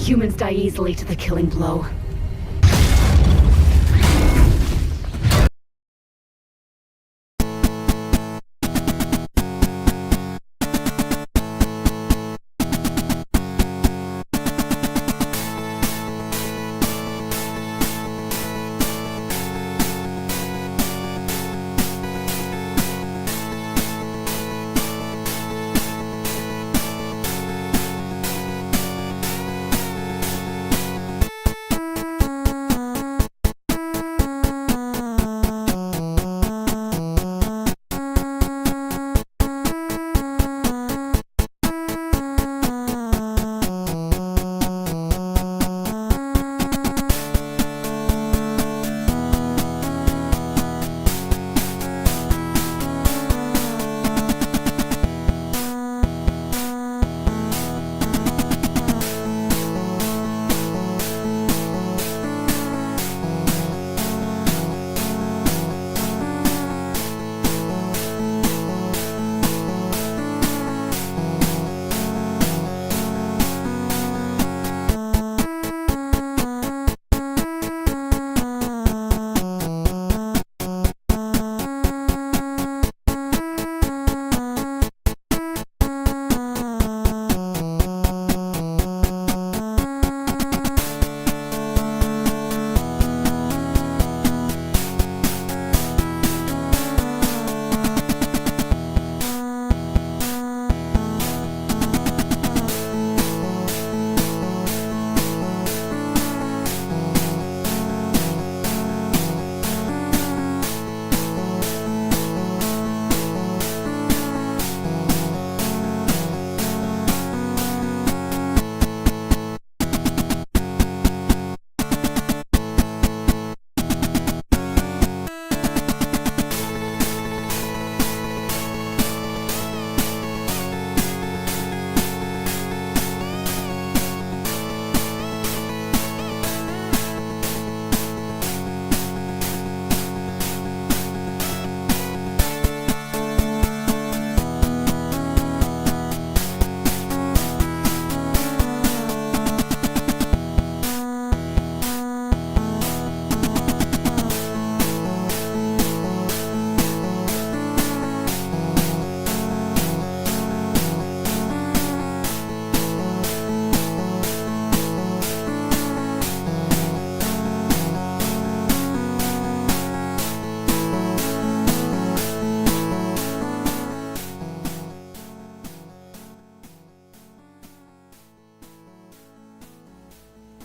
Humans die easily to the killing blow.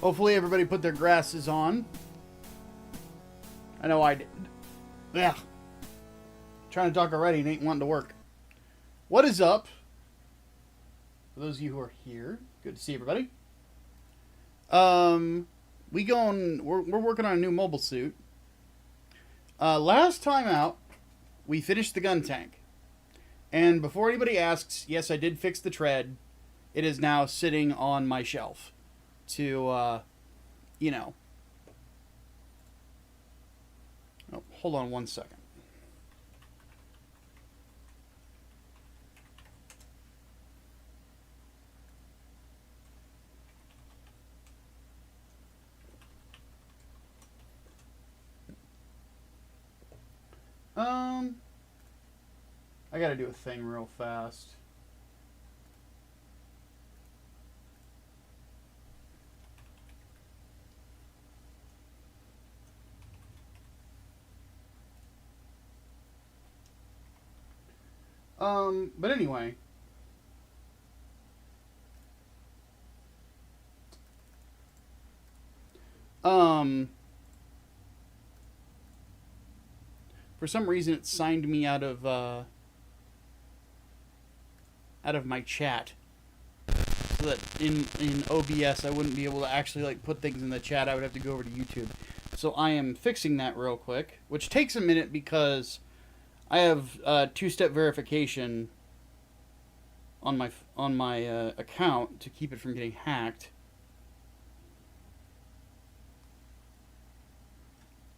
Hopefully everybody put their glasses on. I know I did. Yeah. Trying to talk already and ain't wanting to work. What is up? For those of you who are here, good to see everybody. We're working on a new mobile suit. Last time out, we finished the gun tank. And before anybody asks, yes, I did fix the tread. It is now sitting on my shelf to, you know. Oh, hold on one second. I gotta do a thing real fast. But anyway. For some reason it signed me out of my chat. So that in OBS I wouldn't be able to actually like put things in the chat. I would have to go over to YouTube. So I am fixing that real quick, which takes a minute because I have two-step verification on my account to keep it from getting hacked,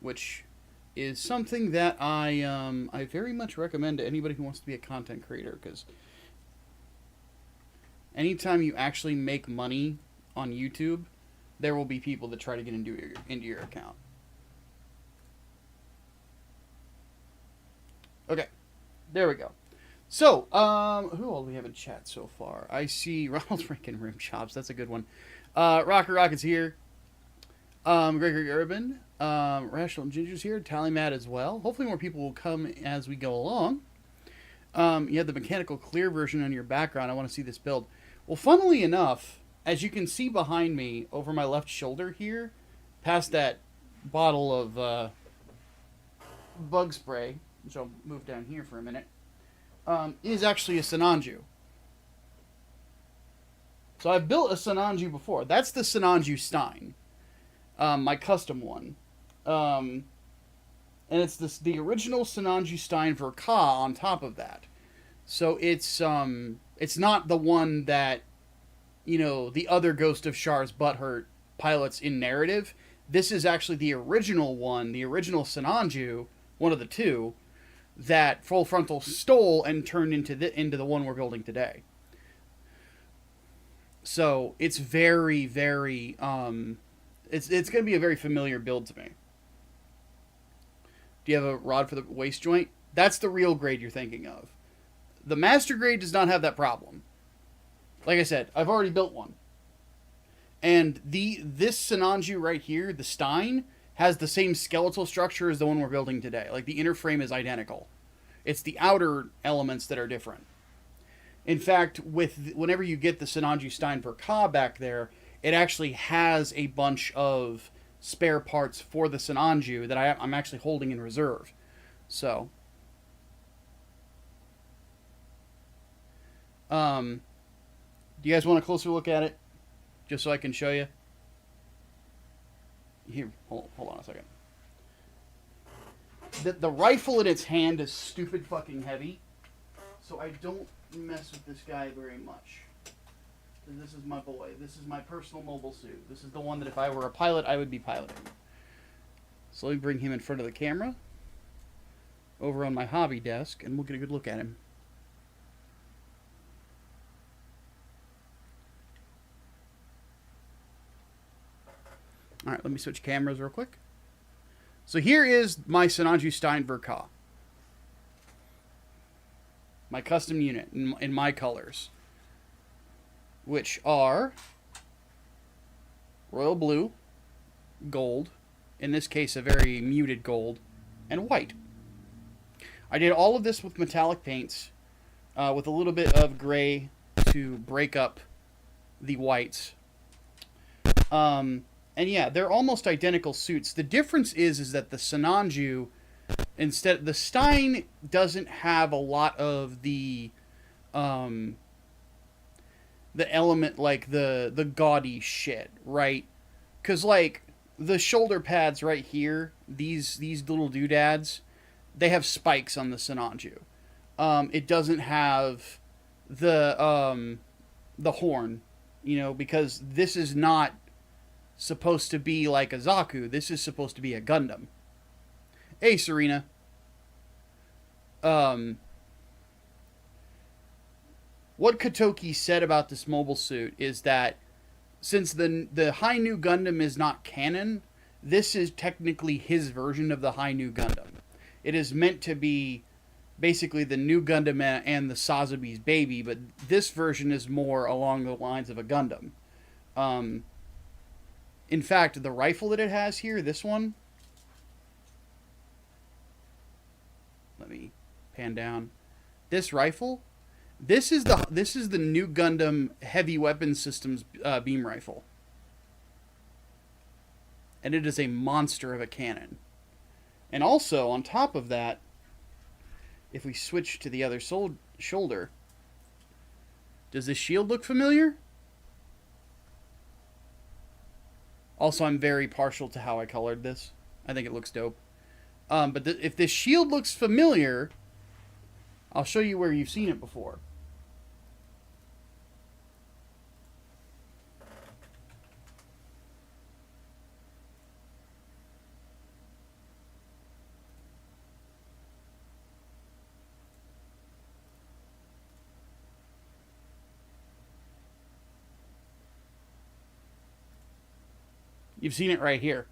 which is something that I very much recommend to anybody who wants to be a content creator, because anytime you actually make money on YouTube, there will be people that try to get into your account. Okay, there we go. So, who all do we have in chat so far? I see Ronald's ranking Rim Chops. That's a good one. Rocker Rocket's here. Gregory Urban. Rational and Ginger's here. Tally Matt as well. Hopefully more people will come as we go along. You have the mechanical clear version on your background. I want to see this build. Well, funnily enough, as you can see behind me over my left shoulder here, past that bottle of bug spray, which I'll move down here for a minute, is actually a Sinanju. So I've built a Sinanju before. That's the Sinanju Stein, my custom one. And it's the original Sinanju Stein Ver Ka on top of that. So it's not the one that, you know, the other Ghost of Shar's Butthurt pilots in narrative. This is actually the original one, the original Sinanju, one of the two, that Full Frontal stole and turned into the one we're building today. So it's very, very, it's going to be a very familiar build to me. Do you have a rod for the waist joint? That's the real grade you're thinking of. The master grade does not have that problem. Like I said, I've already built one. And this Sinanju right here, the Stein, has the same skeletal structure as the one we're building today. Like, the inner frame is identical. It's the outer elements that are different. In fact, whenever you get the Sinanju Stein Ver Ka back there, it actually has a bunch of spare parts for the Sinanju that I'm actually holding in reserve. So, do you guys want a closer look at it? Just so I can show you? Here, hold on a second. The rifle in its hand is stupid fucking heavy, so I don't mess with this guy very much. This is my boy. This is my personal mobile suit. This is the one that if I were a pilot, I would be piloting. So let me bring him in front of the camera, over on my hobby desk, and we'll get a good look at him. Alright, let me switch cameras real quick. So here is my Sinanju Stein Ver Ka. My custom unit in my colors. Which are royal blue, gold, in this case a very muted gold, and white. I did all of this with metallic paints, with a little bit of gray to break up the whites. And yeah, they're almost identical suits. The difference is that the Sinanju, the Stein doesn't have a lot of the element, like the gaudy shit, right? Because, like, the shoulder pads right here, these little doodads, they have spikes on the Sinanju. It doesn't have the horn, you know, because this is not supposed to be like a Zaku. This is supposed to be a Gundam. Hey, Serena. What Kotoki said about this mobile suit is that since the High New Gundam is not canon, this is technically his version of the High New Gundam. It is meant to be basically the New Gundam and the Sazabi's baby, but this version is more along the lines of a Gundam. In fact, the rifle that it has here, this one, let me pan down. This rifle, this is the New Gundam Heavy Weapons Systems beam rifle, and it is a monster of a cannon. And also on top of that, if we switch to the other shoulder, does this shield look familiar? Also, I'm very partial to how I colored this. I think it looks dope. But if this shield looks familiar, I'll show you where you've seen it before. You've seen it right here.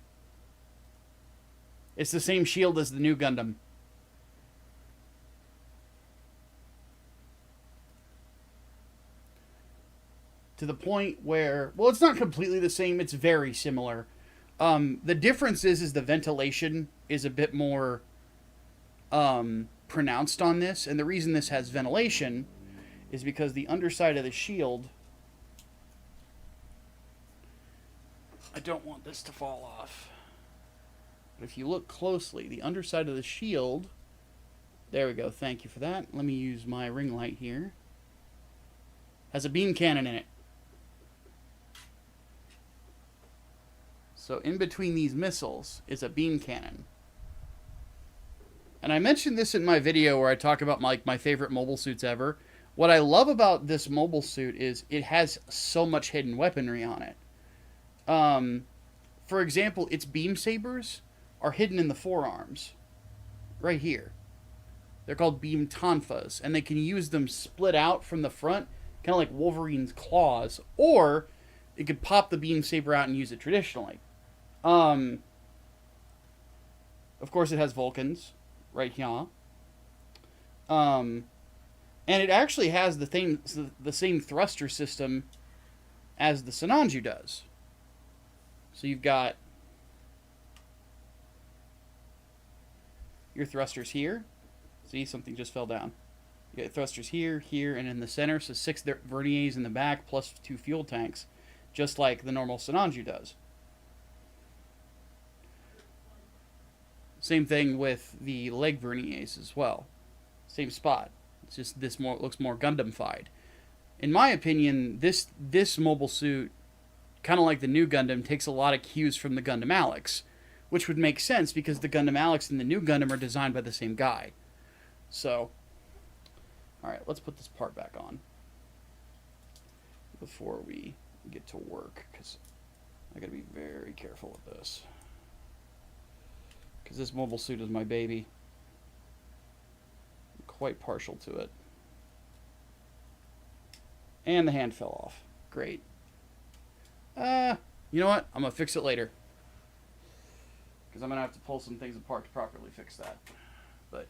It's the same shield as the new Gundam. To the point where, well, it's not completely the same. It's very similar. The difference is the ventilation is a bit more pronounced on this. And the reason this has ventilation is because the underside of the shield... I don't want this to fall off. But if you look closely, the underside of the shield... There we go. Thank you for that. Let me use my ring light here. Has a beam cannon in it. So in between these missiles is a beam cannon. And I mentioned this in my video where I talk about my favorite mobile suits ever. What I love about this mobile suit is it has so much hidden weaponry on it. For example, its beam sabers are hidden in the forearms. Right here. They're called beam tonfas. And they can use them split out from the front, kind of like Wolverine's claws. Or it could pop the beam saber out and use it traditionally. Of course, it has Vulcans right here. And it actually has the same thruster system as the Sinanju does. So you've got your thrusters here. See, something just fell down. You got thrusters here, here, and in the center. So 6 verniers in the back plus 2 fuel tanks, just like the normal Sinanju does. Same thing with the leg verniers as well. Same spot. It's just this looks more Gundam-fied. In my opinion, this mobile suit, kind of like the new Gundam, takes a lot of cues from the Gundam Alex, which would make sense because the Gundam Alex and the new Gundam are designed by the same guy. So, alright, let's put this part back on before we get to work, because I gotta be very careful with this. Because this mobile suit is my baby. I'm quite partial to it. And the hand fell off. Great. You know what? I'm going to fix it later. Because I'm going to have to pull some things apart to properly fix that. But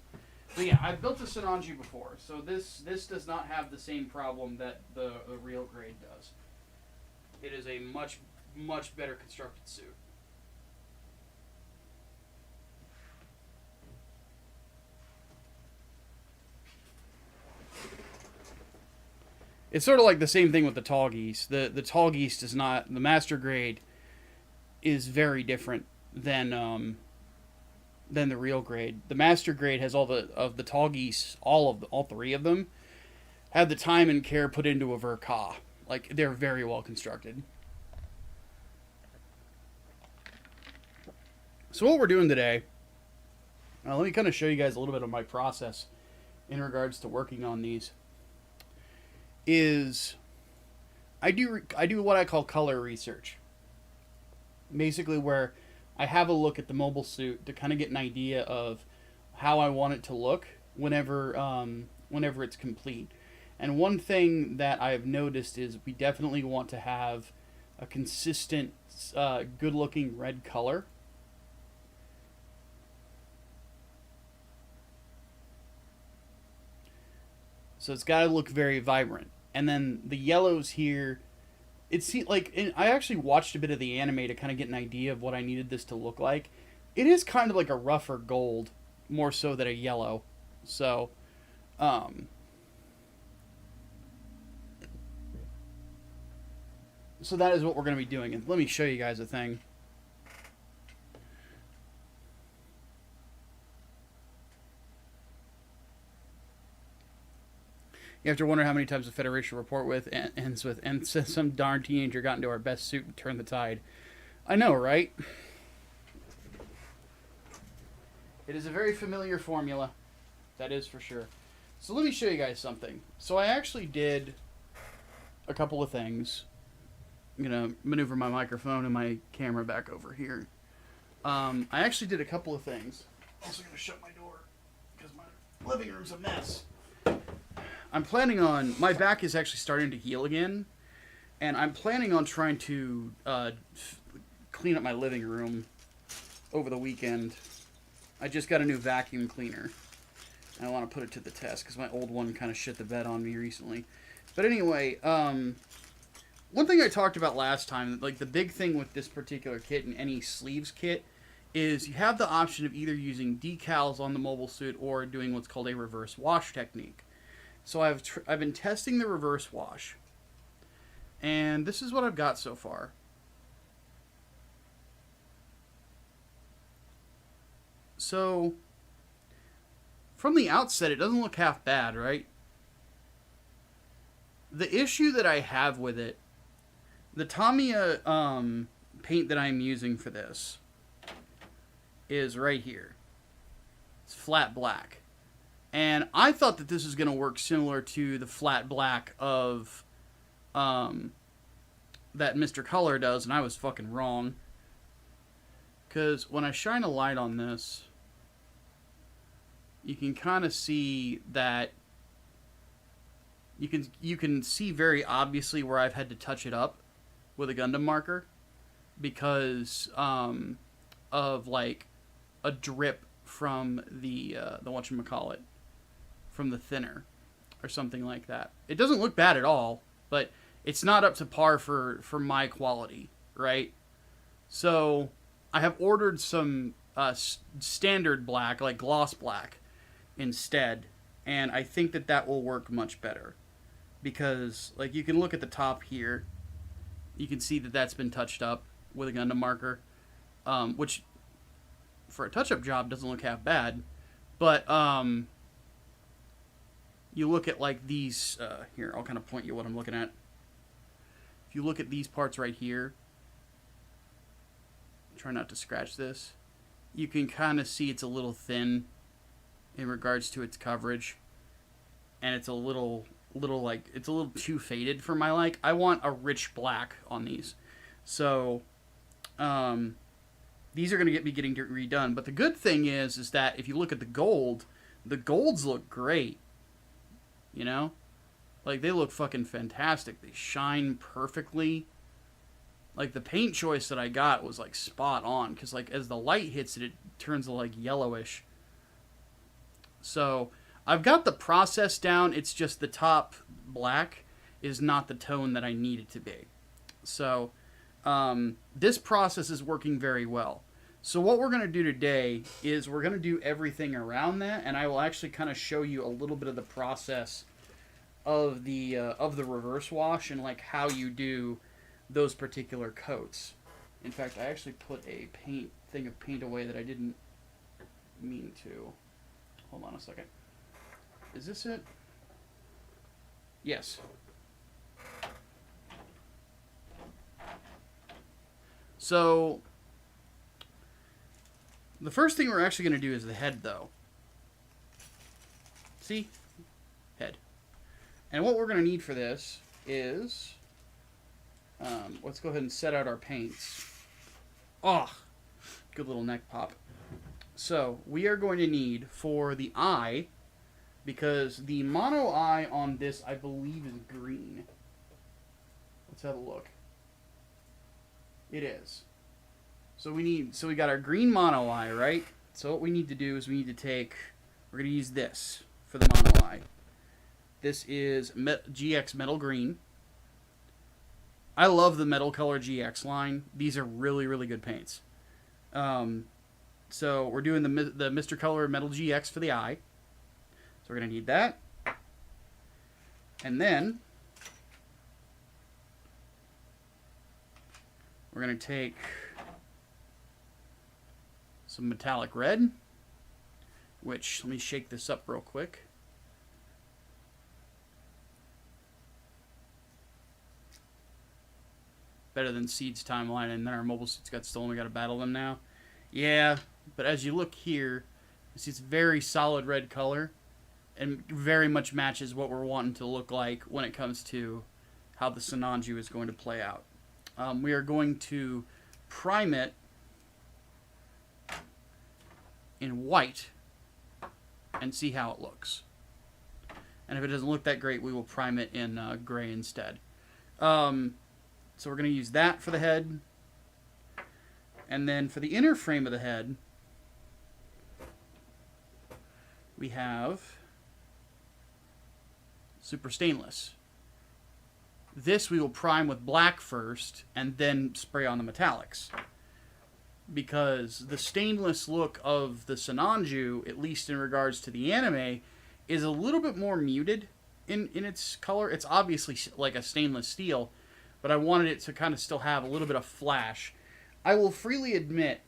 yeah, I've built a Sinanju before. So this does not have the same problem that the real grade does. It is a much, much better constructed suit. It's sort of like the same thing with the Tall Geese. The Tall Geese does not... The Master Grade is very different than the real grade. The Master Grade has all the Tall Geese, all 3 of them, have the time and care put into a Ver Ka. Like, they're very well constructed. So what we're doing today... let me kind of show you guys a little bit of my process in regards to working on these. Is I do what I call color research. Basically where I have a look at the mobile suit to kind of get an idea of how I want it to look whenever it's complete. And one thing that I've noticed is we definitely want to have a consistent, good-looking red color. So it's got to look very vibrant. And then the yellows here, I actually watched a bit of the anime to kind of get an idea of what I needed this to look like. It is kind of like a rougher gold, more so than a yellow. So, so that is what we're going to be doing. And let me show you guys a thing. You have to wonder how many times the Federation report with ends with, and some darn teenager got into our best suit and turned the tide. I know, right? It is a very familiar formula. That is for sure. So let me show you guys something. So I actually did a couple of things. I'm going to maneuver my microphone and my camera back over here. I actually did a couple of things. I'm also going to shut my door because my living room's a mess. I'm planning on... My back is actually starting to heal again. And I'm planning on trying to clean up my living room over the weekend. I just got a new vacuum cleaner. I want to put it to the test because my old one kind of shit the bed on me recently. But anyway, one thing I talked about last time, like the big thing with this particular kit and any sleeves kit, is you have the option of either using decals on the mobile suit or doing what's called a reverse wash technique. So I've been testing the reverse wash, and this is what I've got so far. So from the outset, it doesn't look half bad, right? The issue that I have with it, the Tamiya paint that I'm using for this is right here. It's flat black. And I thought that this was going to work similar to the flat black of that Mr. Color does, and I was fucking wrong. Because when I shine a light on this, you can kind of see that you can see very obviously where I've had to touch it up with a Gundam marker because of like a drip from the whatchamacallit, from the thinner or something like that. It doesn't look bad at all, but it's not up to par for my quality, right? So I have ordered some standard black, like gloss black, instead, and I think that that will work much better because, like, you can look at the top here, you can see that that's been touched up with a Gundam marker, which for a touch-up job doesn't look half bad, but you look at like these here, I'll kind of point you what I'm looking at. If you look at these parts right here, try not to scratch this, you can kind of see it's a little thin in regards to its coverage, and it's a little like, it's a little too faded for my like. I want a rich black on these, so these are going to be getting redone. But the good thing is that if you look at the golds look great, you know, like they look fucking fantastic. They shine perfectly. Like the paint choice that I got was like spot on, because like as the light hits it, it turns like yellowish. So I've got the process down. It's just the top black is not the tone that I need it to be. So this process is working very well. So what we're going to do today is we're going to do everything around that, and I will actually kind of show you a little bit of the process of the reverse wash and like how you do those particular coats. In fact, I actually put a thing of paint away that I didn't mean to. Hold on a second. Is this it? Yes. So the first thing we're actually going to do is the head, though. See? Head. And what we're going to need for this is, let's go ahead and set out our paints. Oh, good little neck pop. So we are going to need for the eye, because the mono eye on this I believe is green. Let's have a look. It is. So we got our green mono eye, right? So what we need to do is we're going to use this for the mono eye. This is GX Metal Green. I love the Metal Color GX line. These are really, really good paints. So we're doing the Mr. Color Metal GX for the eye. So we're going to need that. And then we're going to take some metallic red, which, let me shake this up real quick. Better than Seed's timeline, and then our mobile suits got stolen. We got to battle them now. Yeah, but as you look here, you see it's very solid red color, and very much matches what we're wanting to look like when it comes to how the Sinanju is going to play out. We are going to prime it in white and see how it looks. And if it doesn't look that great, we will prime it in gray instead. So we're going to use that for the head. And then for the inner frame of the head, we have super stainless. This we will prime with black first and then spray on the metallics. Because the stainless look of the Sinanju, at least in regards to the anime, is a little bit more muted in its color. It's obviously like a stainless steel, but I wanted it to kind of still have a little bit of flash. I will freely admit,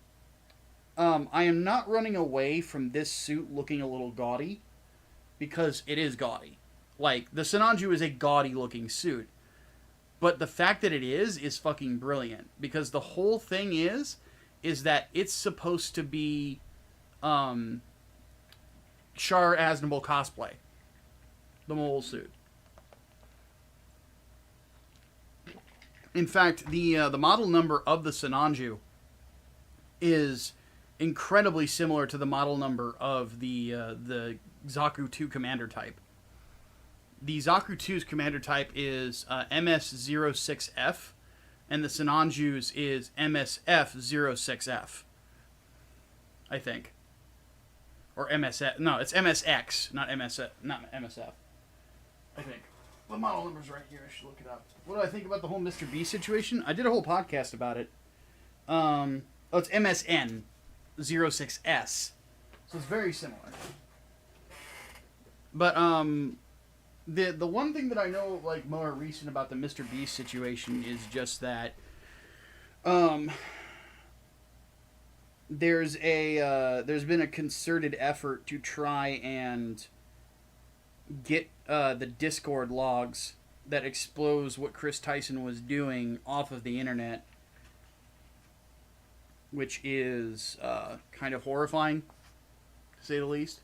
I am not running away from this suit looking a little gaudy, because it is gaudy. Like, the Sinanju is a gaudy looking suit. But the fact that it is fucking brilliant. Because the whole thing is that it's supposed to be Char Aznable cosplay. The mole suit. In fact, the model number of the Sinanju is incredibly similar to the model number of the Zaku 2 commander type. The Zaku 2's commander type is MS-06F, and the Sinanju's is MSF-06F, I think. Or MSF. No, it's MSX, not MSF. I think. The model number's right here. I should look it up. What do I think about the whole Mr. B situation? I did a whole podcast about it. It's MSN-06S. So it's very similar. But, the one thing that I know, like, more recent about the Mr. Beast situation is just that, there's been a concerted effort to try and get, the Discord logs that expose what Chris Tyson was doing off of the internet, which is, kind of horrifying, to say the least.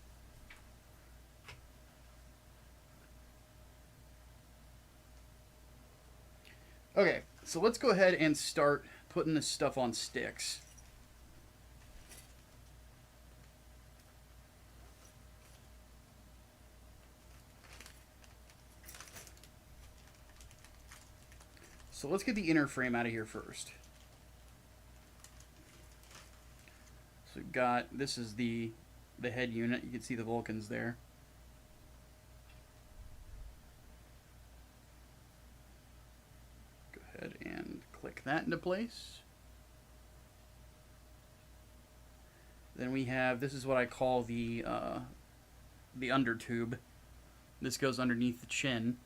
Okay, so let's go ahead and start putting this stuff on sticks. So let's get the inner frame out of here first. So we've got, this is the head unit. You can see the Vulcans there. And click that into place. Then we have, this is what I call the under tube. This goes underneath the chin.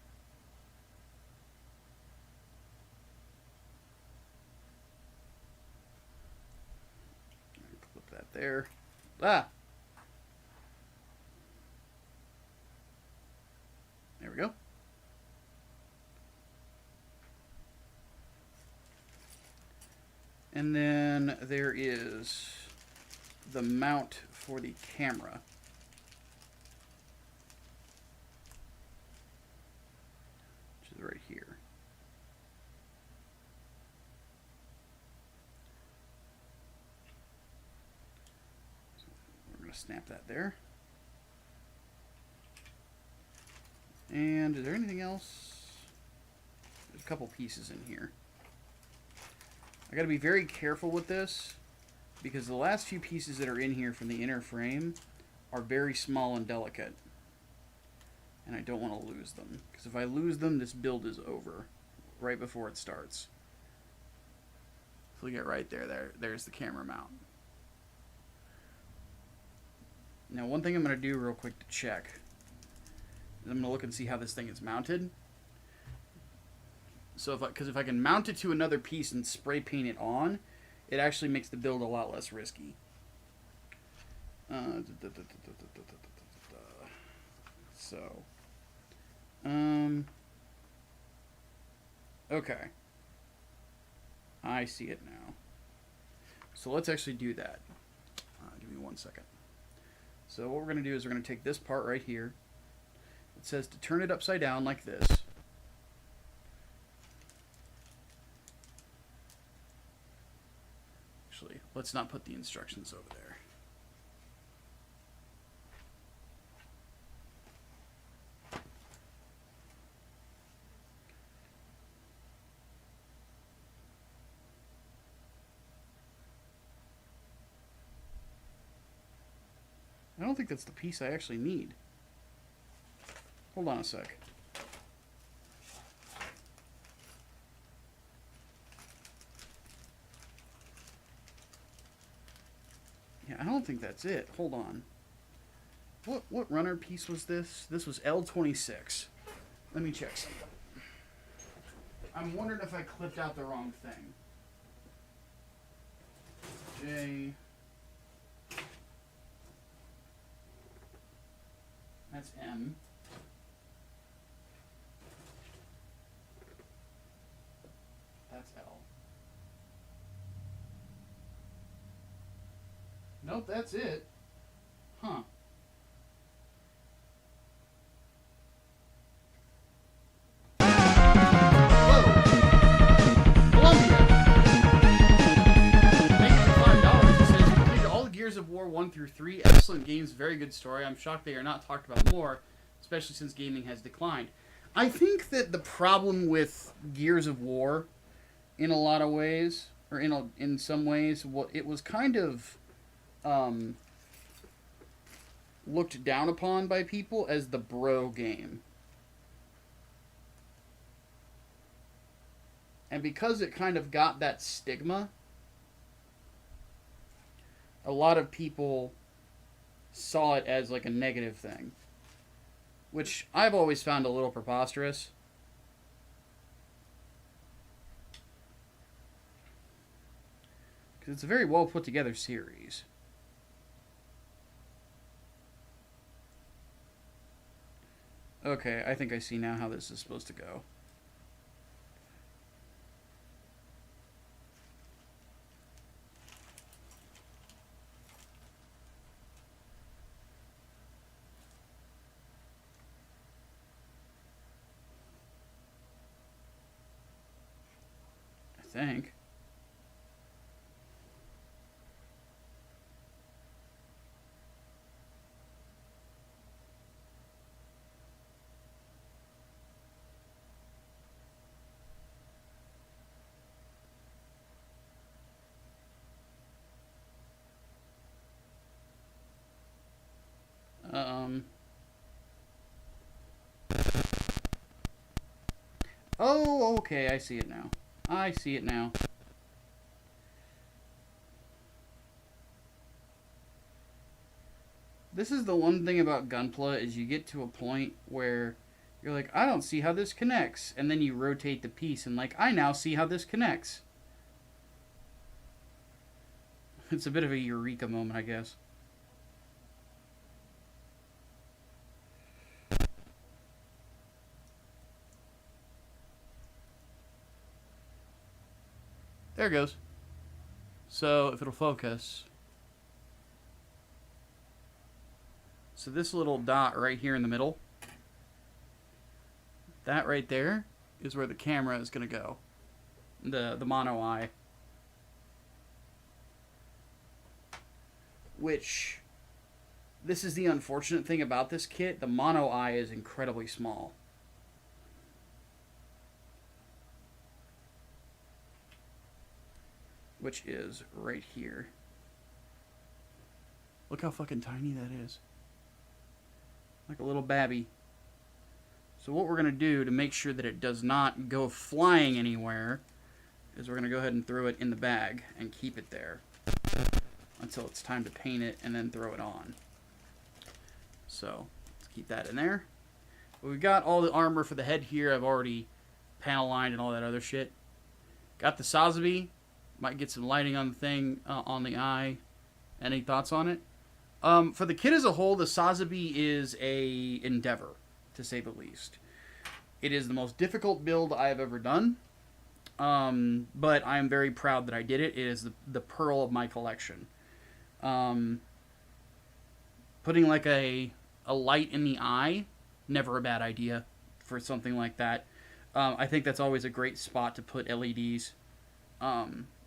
Clip that there. Ah! There we go. And then there is the mount for the camera. Which is right here. So we're going to snap that there. And is there anything else? There's a couple pieces in here. I gotta be very careful with this, because the last few pieces that are in here from the inner frame are very small and delicate. And I don't want to lose them, because if I lose them, this build is over right before it starts. So we get right there. There's the camera mount. Now, one thing I'm going to do real quick to check is I'm going to look and see how this thing is mounted. So if I can mount it to another piece and spray paint it on, it actually makes the build a lot less risky. Okay. I see it now. So let's actually do that. Give me 1 second. So what we're going to do is we're going to take this part right here. It says to turn it upside down like this. Actually, let's not put the instructions over there. I don't think that's the piece I actually need. Hold on a sec. Yeah, I don't think that's it. Hold on. What runner piece was this? This was L26. Let me check something. I'm wondering if I clipped out the wrong thing. J. That's M. That's L. Nope, that's it. Huh. Gears of War 1 through 3, excellent games, very good story. I'm shocked they are not talked about more, especially since gaming has declined. I think that the problem with Gears of War, in a lot of ways, or in some ways, it was kind of looked down upon by people as the bro game. And because it kind of got that stigma, a lot of people saw it as like a negative thing, which I've always found a little preposterous. Because it's a very well put together series. Okay, I think I see now how this is supposed to go. Think. Oh, okay, I see it now. I see it now. This is the one thing about Gunpla, is you get to a point where you're like, I don't see how this connects. And then you rotate the piece and like, I now see how this connects. It's a bit of a eureka moment, I guess. There it goes. So, if it'll focus. So this little dot right here in the middle, that right there is where the camera is going to go. The mono eye. Which, this is the unfortunate thing about this kit. The mono eye is incredibly small. Which is right here. Look how fucking tiny that is. Like a little babby. So what we're going to do to make sure that it does not go flying anywhere is we're going to go ahead and throw it in the bag and keep it there until it's time to paint it and then throw it on. So let's keep that in there. But we've got all the armor for the head here. I've already panel lined and all that other shit. Got the Sazabi. Might get some lighting on the thing, on the eye. Any thoughts on it? For the kit as a whole, the Sazabi is a endeavor, to say the least. It is the most difficult build I have ever done. But I am very proud that I did it. It is the pearl of my collection. Putting like a light in the eye, never a bad idea for something like that. I think that's always a great spot to put LEDs.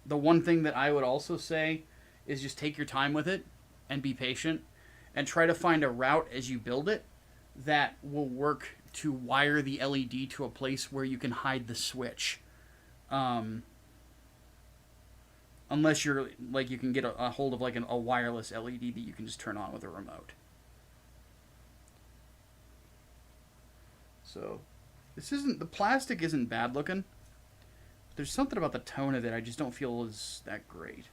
The one thing that I would also say is just take your time with it and be patient and try to find a route as you build it that will work to wire the LED to a place where you can hide the switch. Unless you're, like, you can get a hold of, like, a wireless LED that you can just turn on with a remote. So, this isn't, the plastic isn't bad looking. There's something about the tone of it I just don't feel is that great.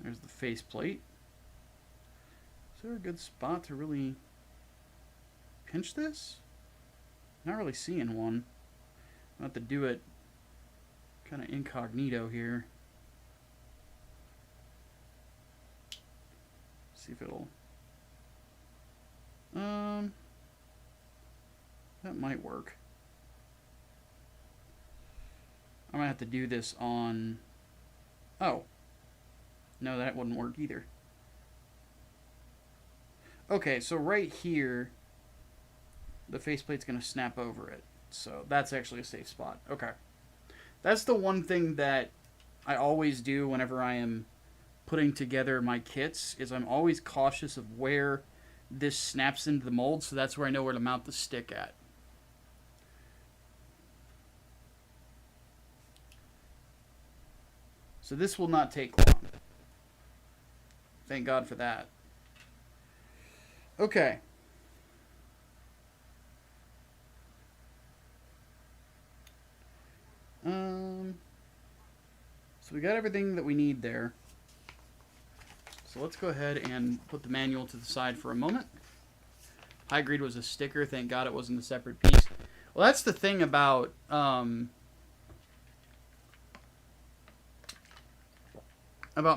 There's the faceplate. Is there a good spot to really pinch this? Not really seeing one. I'll have to do it kind of incognito here. See if it'll... that might work. I might have to do this on... Oh. No, that wouldn't work either. Okay, so right here, the faceplate's going to snap over it. So that's actually a safe spot. Okay. That's the one thing that I always do whenever I am putting together my kits, is I'm always cautious of where this snaps into the mold, so that's where I know where to mount the stick at. So this will not take long. Thank God for that. Okay. So we got everything that we need there. So let's go ahead and put the manual to the side for a moment. High grade was a sticker. Thank God it wasn't a separate piece. Well, that's the thing about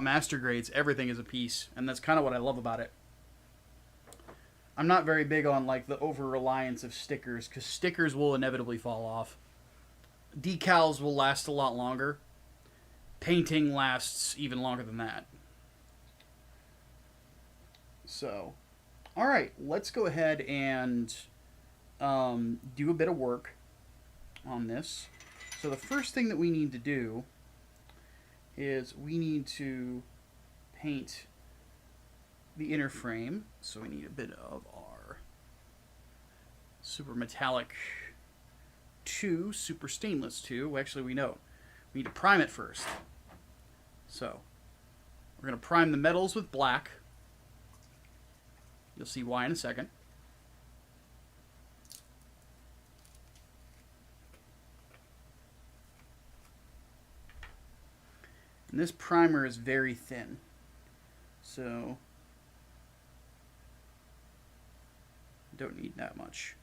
master grades. Everything is a piece, and that's kind of what I love about it. I'm not very big on like the over-reliance of stickers, because stickers will inevitably fall off. Decals will last a lot longer. Painting lasts even longer than that. So, alright, let's go ahead and do a bit of work on this. So the first thing that we need to do is we need to paint the inner frame. So we need a bit of our super metallic 2, super stainless 2. Well, actually, we know. We need to prime it first. So, we're going to prime the metals with black. You'll see why in a second. And this primer is very thin. So, don't need that much.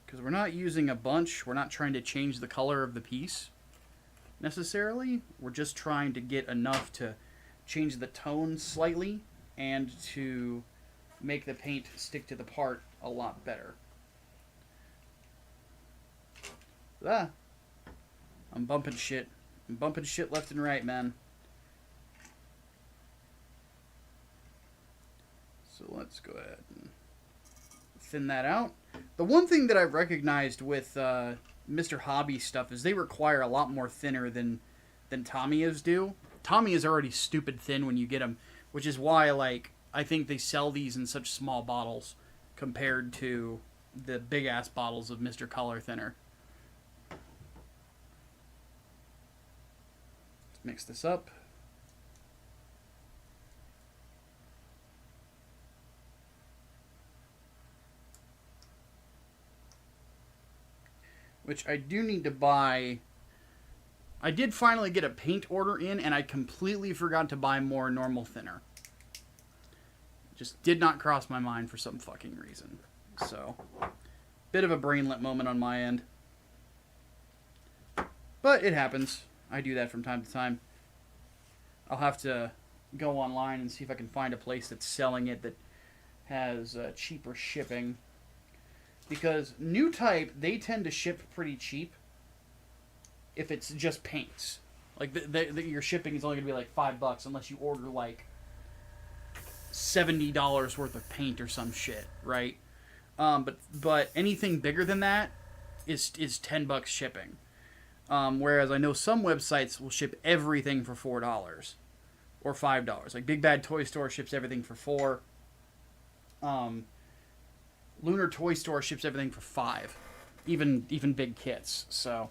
Because we're not using a bunch, we're not trying to change the color of the piece necessarily. We're just trying to get enough to change the tone slightly and to make the paint stick to the part a lot better. I'm bumping shit. I'm bumping shit left and right, man. So let's go ahead and thin that out. The one thing that I've recognized with Mr. Hobby stuff is they require a lot more thinner than Tamiya's do. Tamiya is already stupid thin when you get them, which is why, like, I think they sell these in such small bottles compared to the big-ass bottles of Mr. Color Thinner. Let's mix this up. Which I do need to buy. I did finally get a paint order in, and I completely forgot to buy more normal thinner. Just did not cross my mind for some fucking reason. So, bit of a brainlet moment on my end. But it happens. I do that from time to time. I'll have to go online and see if I can find a place that's selling it that has cheaper shipping. Because new type, they tend to ship pretty cheap if it's just paints. Like, your shipping is only going to be like $5 unless you order like $70 worth of paint or some shit, right? But anything bigger than that is $10 shipping. Whereas I know some websites will ship everything for $4 or $5. Like Big Bad Toy Store ships everything for $4. Lunar Toy Store ships everything for $5. Even big kits. So,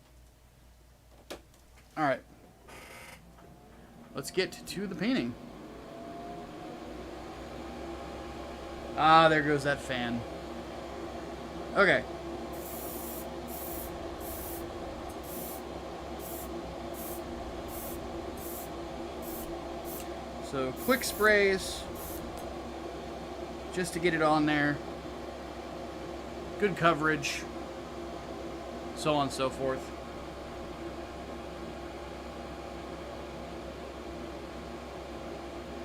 all right, let's get to the painting. Ah, there goes that fan. Okay. So, quick sprays, just to get it on there. Good coverage, so on and so forth.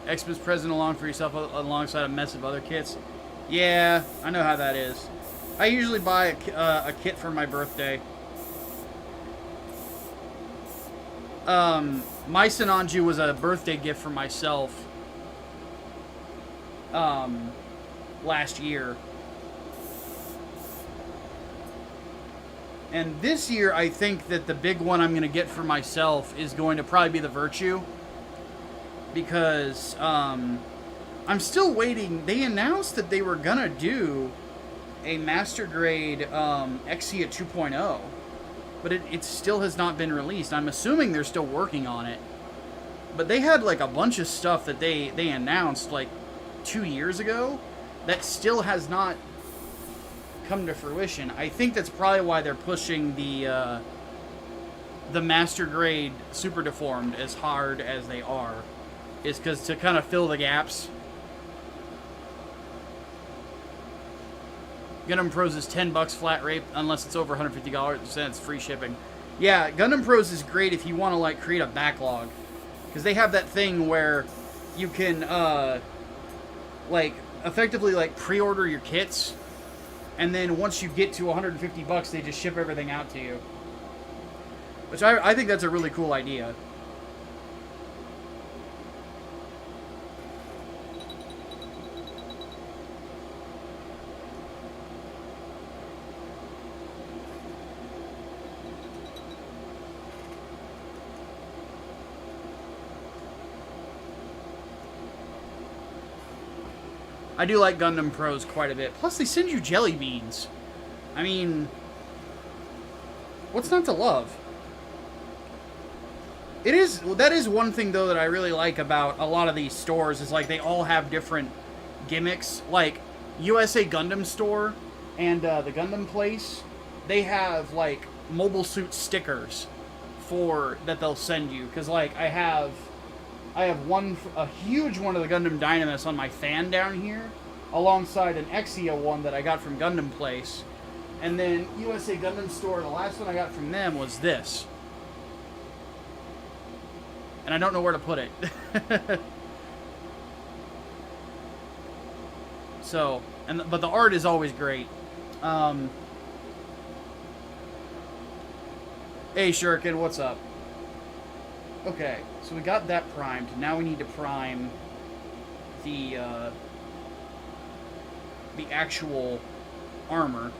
Xmas present along for yourself alongside a mess of other kits. Yeah, I know how that is. I usually buy a kit for my birthday. My Sinanju was a birthday gift for myself last year. And this year, I think that the big one I'm going to get for myself is going to probably be the Virtue. Because I'm still waiting. They announced that they were going to do a Master Grade Exia 2.0. But it still has not been released. I'm assuming they're still working on it. But they had like a bunch of stuff that they announced like 2 years ago that still has not come to fruition. I think that's probably why they're pushing the Master Grade Super Deformed as hard as they are. Is because to kind of fill the gaps. Gundam Pros is $10 flat rate unless it's over $150. Then it's free shipping. Yeah, Gundam Pros is great if you want to like create a backlog, because they have that thing where you can like effectively like pre-order your kits, and then once you get to $150, they just ship everything out to you. Which I think that's a really cool idea. I do like Gundam Pros quite a bit. Plus, they send you jelly beans. I mean, what's not to love? That is one thing, though, that I really like about a lot of these stores, is like they all have different gimmicks. Like, USA Gundam Store and the Gundam Place, they have, like, mobile suit stickers that they'll send you. Because, like, I have a huge one of the Gundam Dynamis on my fan down here, alongside an Exia one that I got from Gundam Place. And then USA Gundam Store, the last one I got from them was this. And I don't know where to put it. So, but the art is always great. Hey Shuriken, what's up? Okay, so we got that primed. Now we need to prime the actual armor.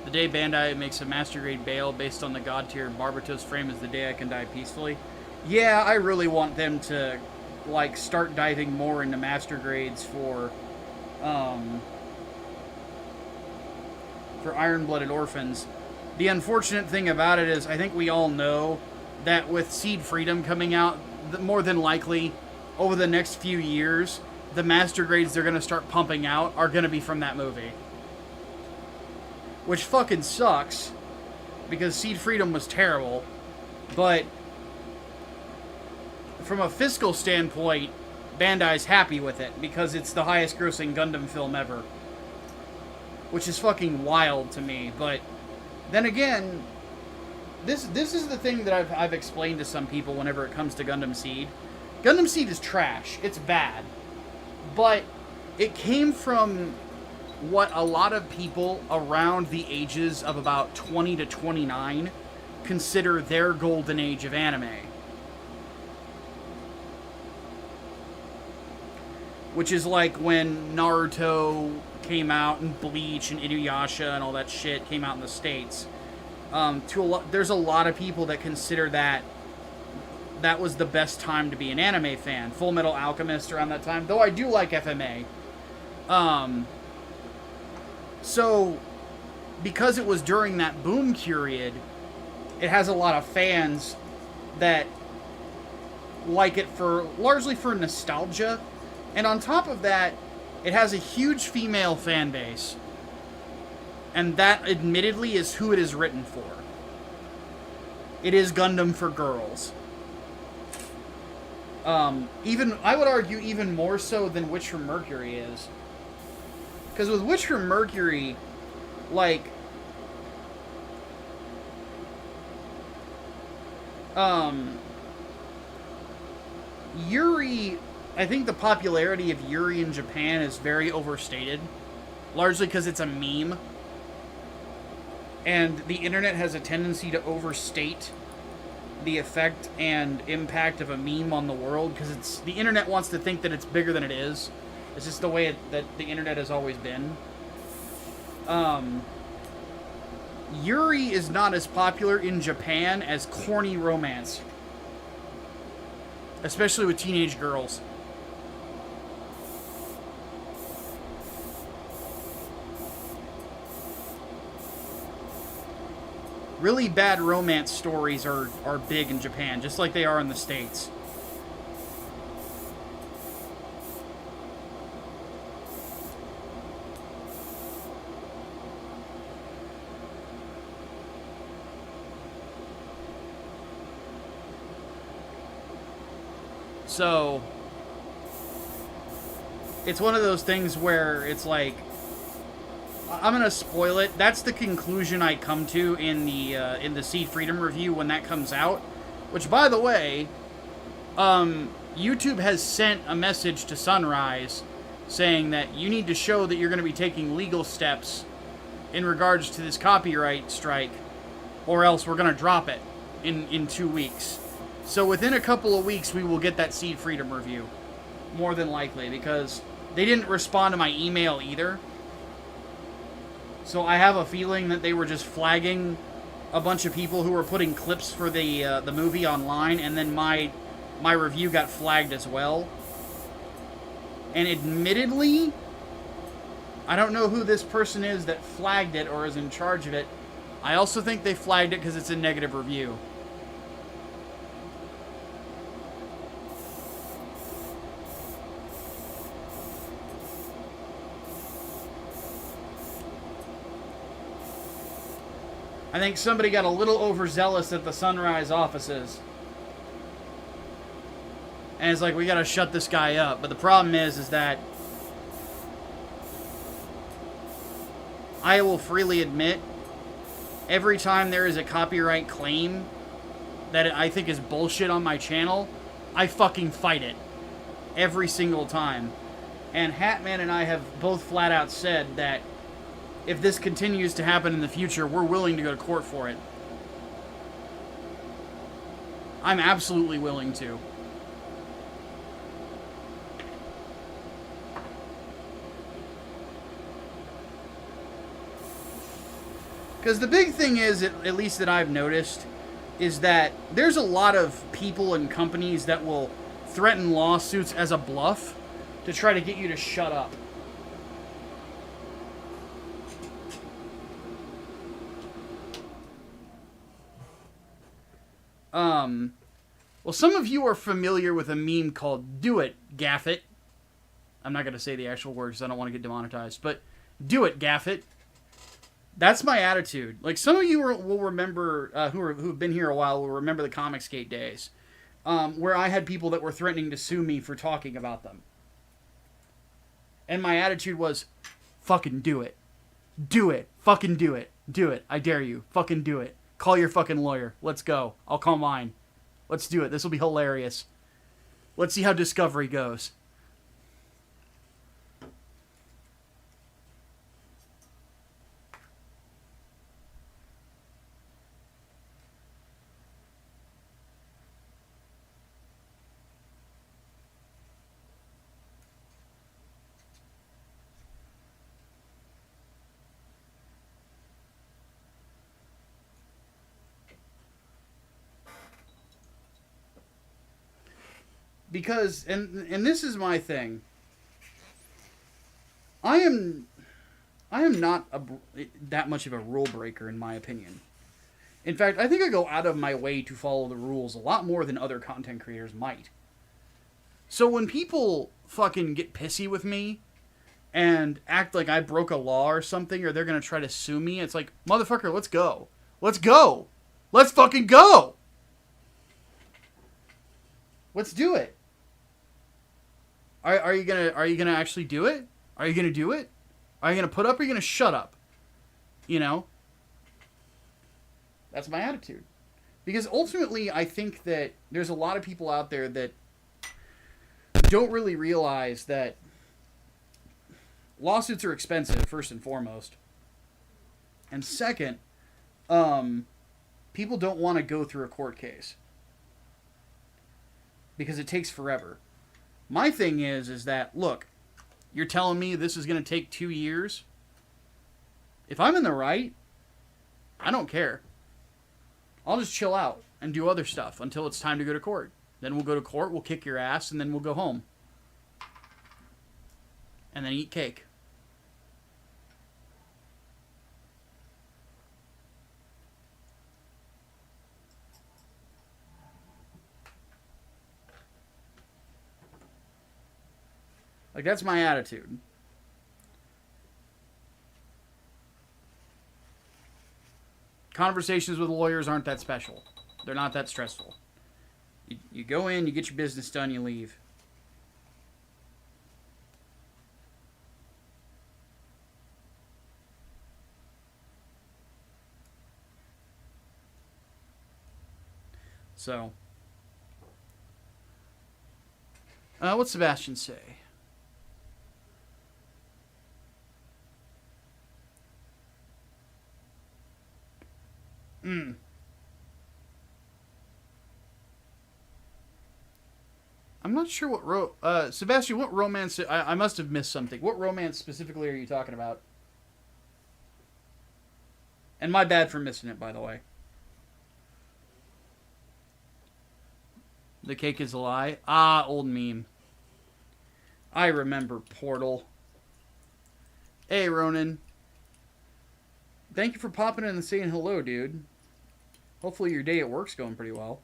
The day Bandai makes a Master Grade Bale based on the God Tier Barbatos frame is the day I can die peacefully. Yeah, I really want them to like start diving more into Master Grades for Iron-Blooded Orphans. The unfortunate thing about it is I think we all know that with Seed Freedom coming out, more than likely over the next few years, the Master Grades they're going to start pumping out are going to be from that movie. Which fucking sucks, because Seed Freedom was terrible, but from a fiscal standpoint, Bandai's happy with it, because it's the highest grossing Gundam film ever. Which is fucking wild to me, but then again, this is the thing that I've explained to some people whenever it comes to Gundam Seed. Gundam Seed is trash. It's bad. But it came from what a lot of people around the ages of about 20 to 29 consider their golden age of anime. which is like when Naruto came out and Bleach and Inuyasha and all that shit came out in the States. There's a lot of people that consider that was the best time to be an anime fan. Full Metal Alchemist around that time, though I do like FMA. So, because it was during that boom period, it has a lot of fans that like it largely for nostalgia. And on top of that, it has a huge female fan base. And that, admittedly, is who it is written for. It is Gundam for girls. I would argue even more so than Witch from Mercury is. Because with Witch from Mercury, like, Yuri, I think the popularity of Yuri in Japan is very overstated. Largely because it's a meme. And the internet has a tendency to overstate the effect and impact of a meme on the world, because the internet wants to think that it's bigger than it is. It's just the way that the internet has always been. Yuri is not as popular in Japan as corny romance, especially with teenage girls. Really bad romance stories are big in Japan, just like they are in the States. So, it's one of those things where it's like, I'm gonna spoil it. That's the conclusion I come to in the Seed Freedom review when that comes out. Which, by the way, YouTube has sent a message to Sunrise saying that you need to show that you're going to be taking legal steps in regards to this copyright strike, or else we're going to drop it in 2 weeks. So within a couple of weeks, we will get that Seed Freedom review, more than likely, because they didn't respond to my email either. So I have a feeling that they were just flagging a bunch of people who were putting clips for the movie online, and then my review got flagged as well. And admittedly, I don't know who this person is that flagged it or is in charge of it. I also think they flagged it because it's a negative review. I think somebody got a little overzealous at the Sunrise offices. And it's like, we gotta shut this guy up. But the problem is that I will freely admit, every time there is a copyright claim that I think is bullshit on my channel, I fucking fight it. Every single time. And Hatman and I have both flat out said that if this continues to happen in the future, we're willing to go to court for it. I'm absolutely willing to. Because the big thing is, at least that I've noticed, is that there's a lot of people and companies that will threaten lawsuits as a bluff to try to get you to shut up. Well, some of you are familiar with a meme called "Do It, Gaff It." I'm not going to say the actual words because I don't want to get demonetized, but "Do it, Gaff It." That's my attitude. Like, some of you will remember, who've been here a while, will remember the Comicsgate days, where I had people that were threatening to sue me for talking about them. And my attitude was, fucking do it. Do it. Fucking do it. Do it. I dare you. Fucking do it. Call your fucking lawyer. Let's go. I'll call mine. Let's do it. This will be hilarious. Let's see how Discovery goes. Because, and this is my thing. I am not that much of a rule breaker, in my opinion. In fact, I think I go out of my way to follow the rules a lot more than other content creators might. So when people fucking get pissy with me and act like I broke a law or something, or they're going to try to sue me, it's like, motherfucker, let's go. Let's go. Let's fucking go. Let's do it. Are you gonna actually do it? Are you gonna do it? Are you gonna put up or are you gonna shut up? You know? That's my attitude. Because ultimately, I think that there's a lot of people out there that don't really realize that lawsuits are expensive, first and foremost. And second, people don't want to go through a court case. Because it takes forever. My thing is that, look, you're telling me this is going to take 2 years? If I'm in the right, I don't care. I'll just chill out and do other stuff until it's time to go to court. Then we'll go to court, we'll kick your ass, and then we'll go home. And then eat cake. Like, that's my attitude. Conversations with lawyers aren't that special. They're not that stressful. You go in, you get your business done, you leave. So, what's Sebastian say? I'm not sure what Sebastian, what romance... I must have missed something. What romance specifically are you talking about? And my bad for missing it, by the way. The cake is a lie? Ah, old meme. I remember Portal. Hey, Ronan. Thank you for popping in and saying hello, dude. Hopefully your day at work's going pretty well.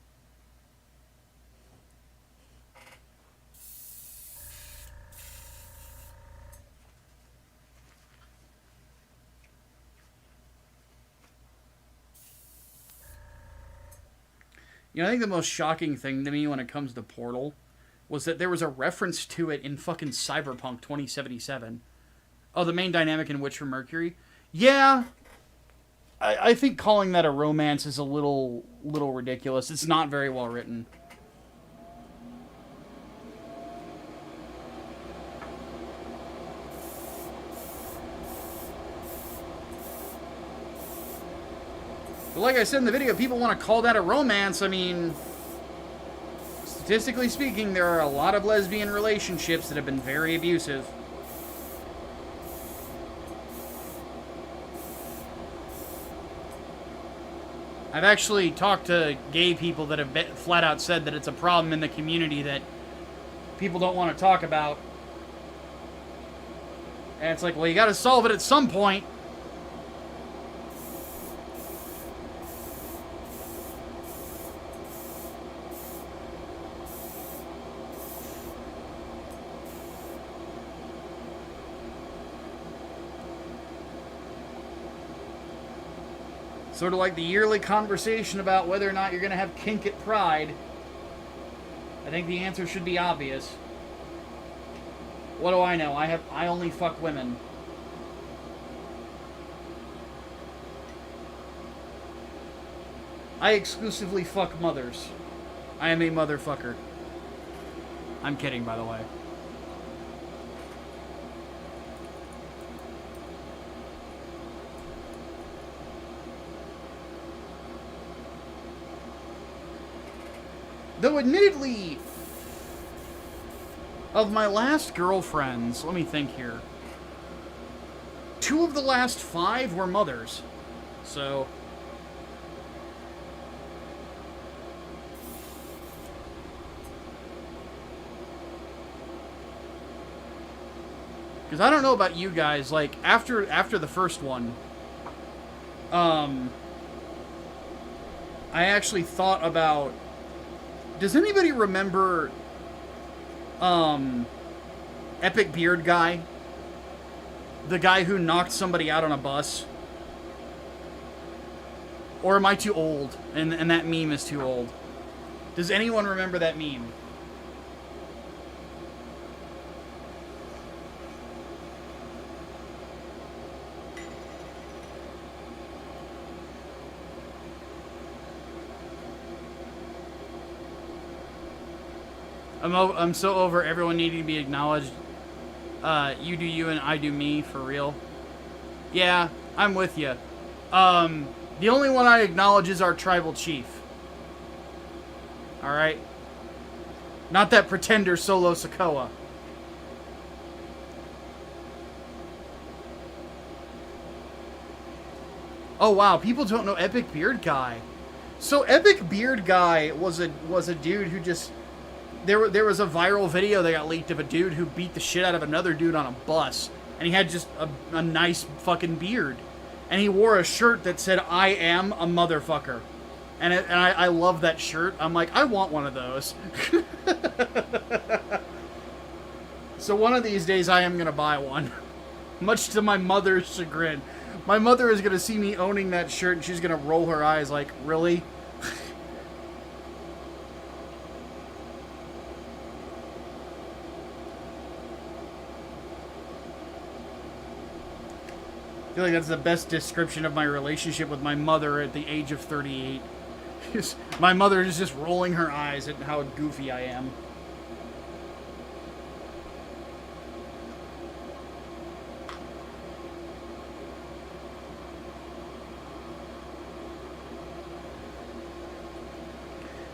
You know, I think the most shocking thing to me when it comes to Portal was that there was a reference to it in fucking Cyberpunk 2077. Oh, the main dynamic in Witcher Mercury? Yeah, I think calling that a romance is a little ridiculous. It's not very well written. But like I said in the video, people want to call that a romance. I mean, statistically speaking, there are a lot of lesbian relationships that have been very abusive. I've actually talked to gay people that have flat out said that it's a problem in the community that people don't want to talk about. And it's like, well, you got to solve it at some point. Sort of like the yearly conversation about whether or not you're going to have kink at Pride. I think the answer should be obvious. What do I know? I only fuck women. I exclusively fuck mothers. I am a motherfucker. I'm kidding, by the way. Though admittedly, of my last girlfriends, let me think here. 2 of the last 5 were mothers. So, Because I don't know about you guys, like, after the first one, I actually thought about, does anybody remember, Epic Beard Guy? The guy who knocked somebody out on a bus? Or am I too old, and that meme is too old? Does anyone remember that meme? I'm so over everyone needing to be acknowledged. You do you and I do me, for real. Yeah, I'm with you. The only one I acknowledge is our tribal chief. Alright? Not that pretender Solo Sokoa. Oh wow, people don't know Epic Beard Guy. So Epic Beard Guy was a dude who just... There was a viral video that got leaked of a dude who beat the shit out of another dude on a bus. And he had just a nice fucking beard. And he wore a shirt that said, "I am a motherfucker." And I love that shirt. I'm like, I want one of those. So one of these days I am going to buy one. Much to my mother's chagrin. My mother is going to see me owning that shirt and she's going to roll her eyes like, really? I feel like that's the best description of my relationship with my mother at the age of 38. My mother is just rolling her eyes at how goofy I am.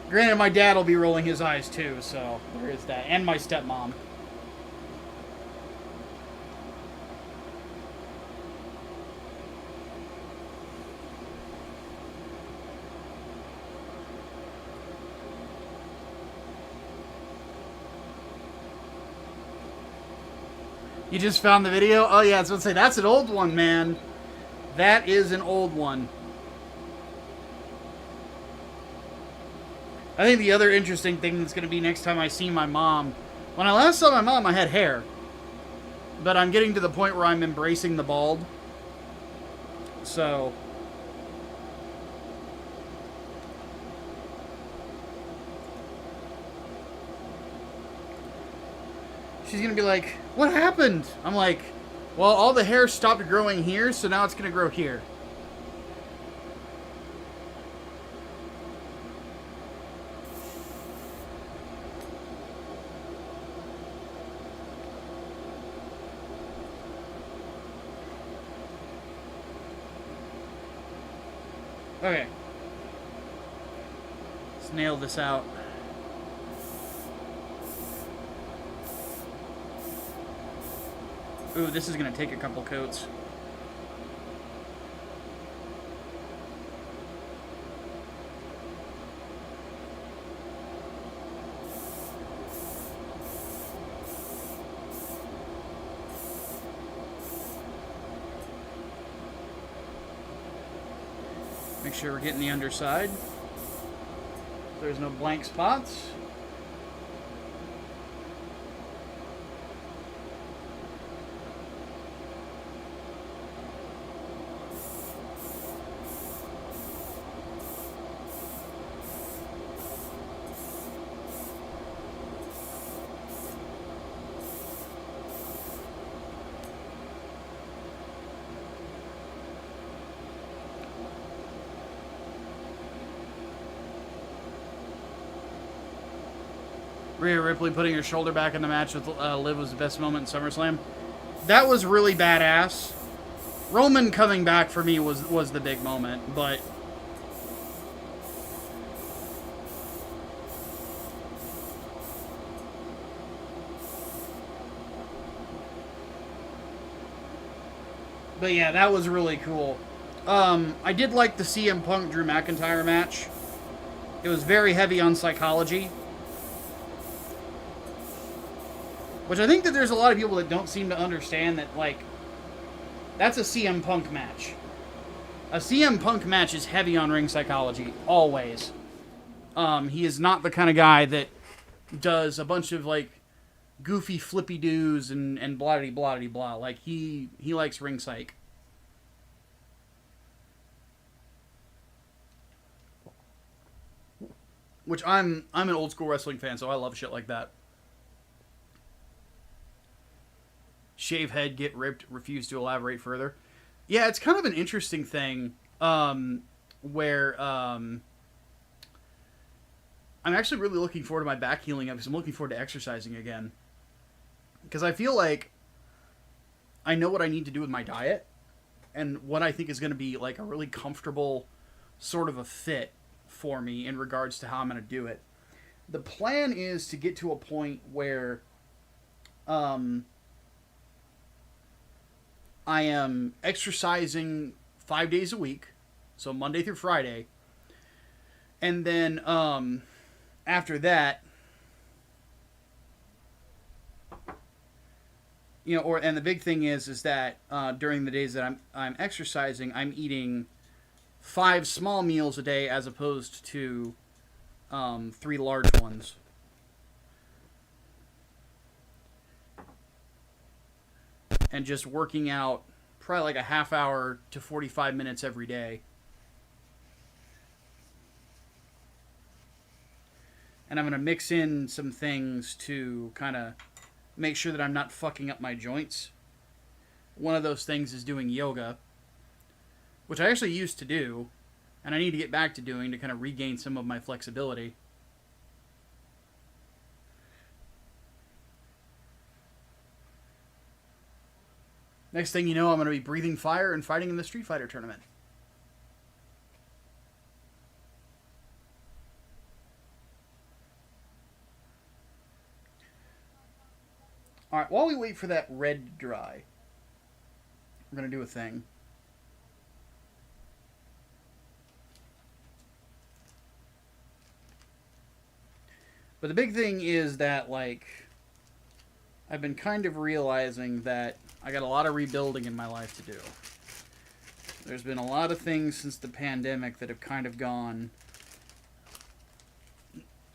Granted, my dad will be rolling his eyes too, so there is that. And my stepmom. You just found the video? Oh yeah, I was going to say, that's an old one, man. That is an old one. I think the other interesting thing that's going to be next time I see my mom... When I last saw my mom, I had hair. But I'm getting to the point where I'm embracing the bald. So... She's going to be like, what happened? I'm like, well, all the hair stopped growing here, so now it's going to grow here. Okay. Let's nail this out. Ooh, this is going to take a couple coats. Make sure we're getting the underside. There's no blank spots. Rhea Ripley putting her shoulder back in the match with Liv was the best moment in SummerSlam. That was really badass. Roman coming back for me was the big moment, but... But yeah, that was really cool. I did like the CM Punk Drew McIntyre match. It was very heavy on psychology. Which I think that there's a lot of people that don't seem to understand that, like, that's a CM Punk match. A CM Punk match is heavy on ring psychology, always. He is not the kind of guy that does a bunch of, like, goofy flippy doos and blah-de-blah-de-blah. Like, he likes ring psych. Which I'm an old school wrestling fan, so I love shit like that. Shave head, get ripped, refuse to elaborate further. Yeah, it's kind of an interesting thing where I'm actually really looking forward to my back healing up because I'm looking forward to exercising again. Because I feel like I know what I need to do with my diet and what I think is going to be like a really comfortable sort of a fit for me in regards to how I'm going to do it. The plan is to get to a point where I am exercising 5 days a week, so Monday through Friday, and then after that, you know, and the big thing is that during the days that I'm exercising, I'm eating 5 small meals a day as opposed to 3 large ones. And just working out probably like a half hour to 45 minutes every day. And I'm going to mix in some things to kind of make sure that I'm not fucking up my joints. One of those things is doing yoga, which I actually used to do, and I need to get back to doing to kind of regain some of my flexibility. Next thing you know, I'm going to be breathing fire and fighting in the Street Fighter tournament. Alright, while we wait for that red to dry, we're going to do a thing. But the big thing is that, like, I've been kind of realizing that I got a lot of rebuilding in my life to do. There's been a lot of things since the pandemic that have kind of gone,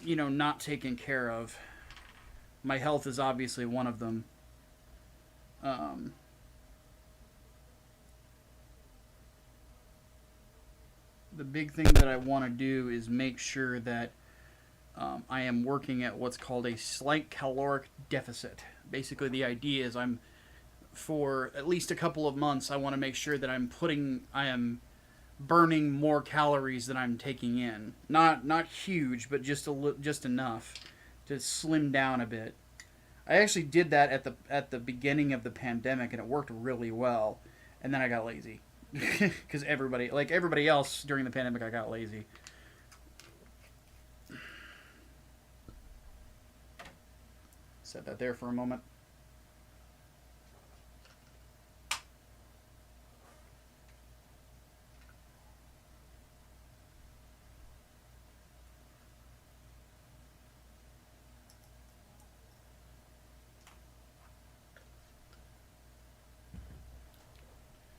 you know, not taken care of. My health is obviously one of them. The big thing that I want to do is make sure that I am working at what's called a slight caloric deficit. Basically, the idea is for at least a couple of months, I want to make sure that I am burning more calories than I'm taking in. Not huge, but just enough to slim down a bit. I actually did that at the beginning of the pandemic, and it worked really well. And then I got lazy because everybody else during the pandemic, I got lazy. Set that there for a moment.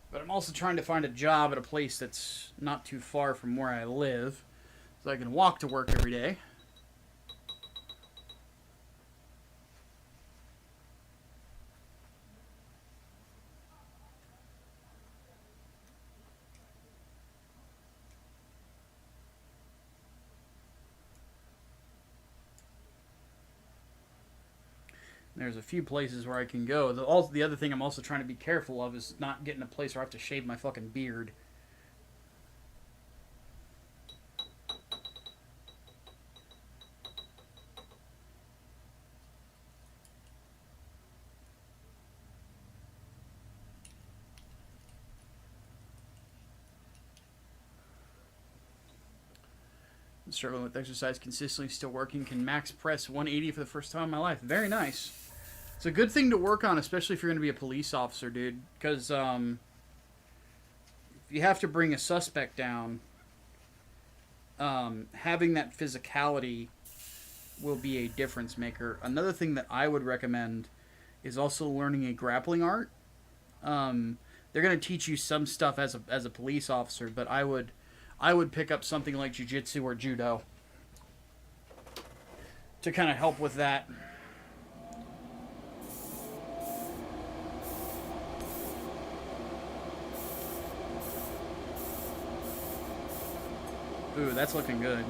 But I'm also trying to find a job at a place that's not too far from where I live, so I can walk to work every day. There's a few places where I can go. The other thing I'm also trying to be careful of is not getting a place where I have to shave my fucking beard. Struggling with exercise consistently, still working. Can max press 180 for the first time in my life. Very nice. It's a good thing to work on, especially if you're going to be a police officer, dude. Because if you have to bring a suspect down, having that physicality will be a difference maker. Another thing that I would recommend is also learning a grappling art. They're going to teach you some stuff as a police officer, but I would pick up something like jiu-jitsu or judo to kind of help with that. Ooh, that's looking good.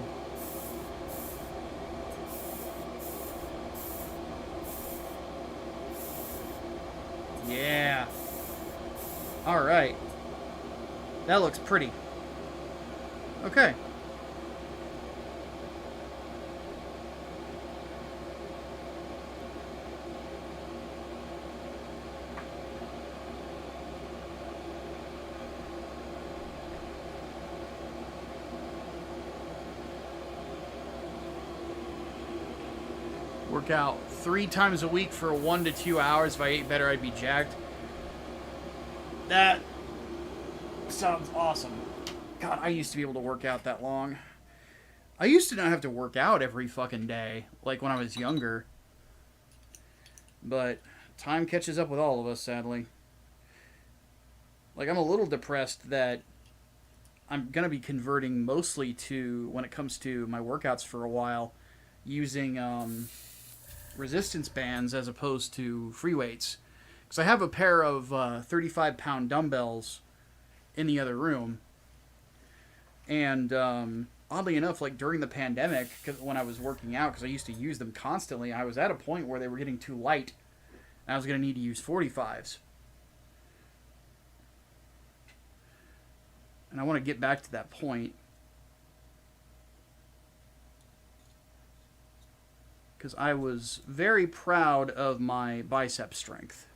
Yeah. All right. That looks pretty. Okay. Work out 3 times a week for 1 to 2 hours. If I ate better, I'd be jacked. That sounds awesome. God, I used to be able to work out that long. I used to not have to work out every fucking day, like when I was younger. But time catches up with all of us, sadly. Like, I'm a little depressed that I'm going to be converting mostly to, when it comes to my workouts for a while, using resistance bands as opposed to free weights. Because I have a pair of 35-pound dumbbells in the other room. And oddly enough, like during the pandemic, when I was working out, because I used to use them constantly, I was at a point where they were getting too light. And I was going to need to use 45s. And I want to get back to that point. Because I was very proud of my bicep strength.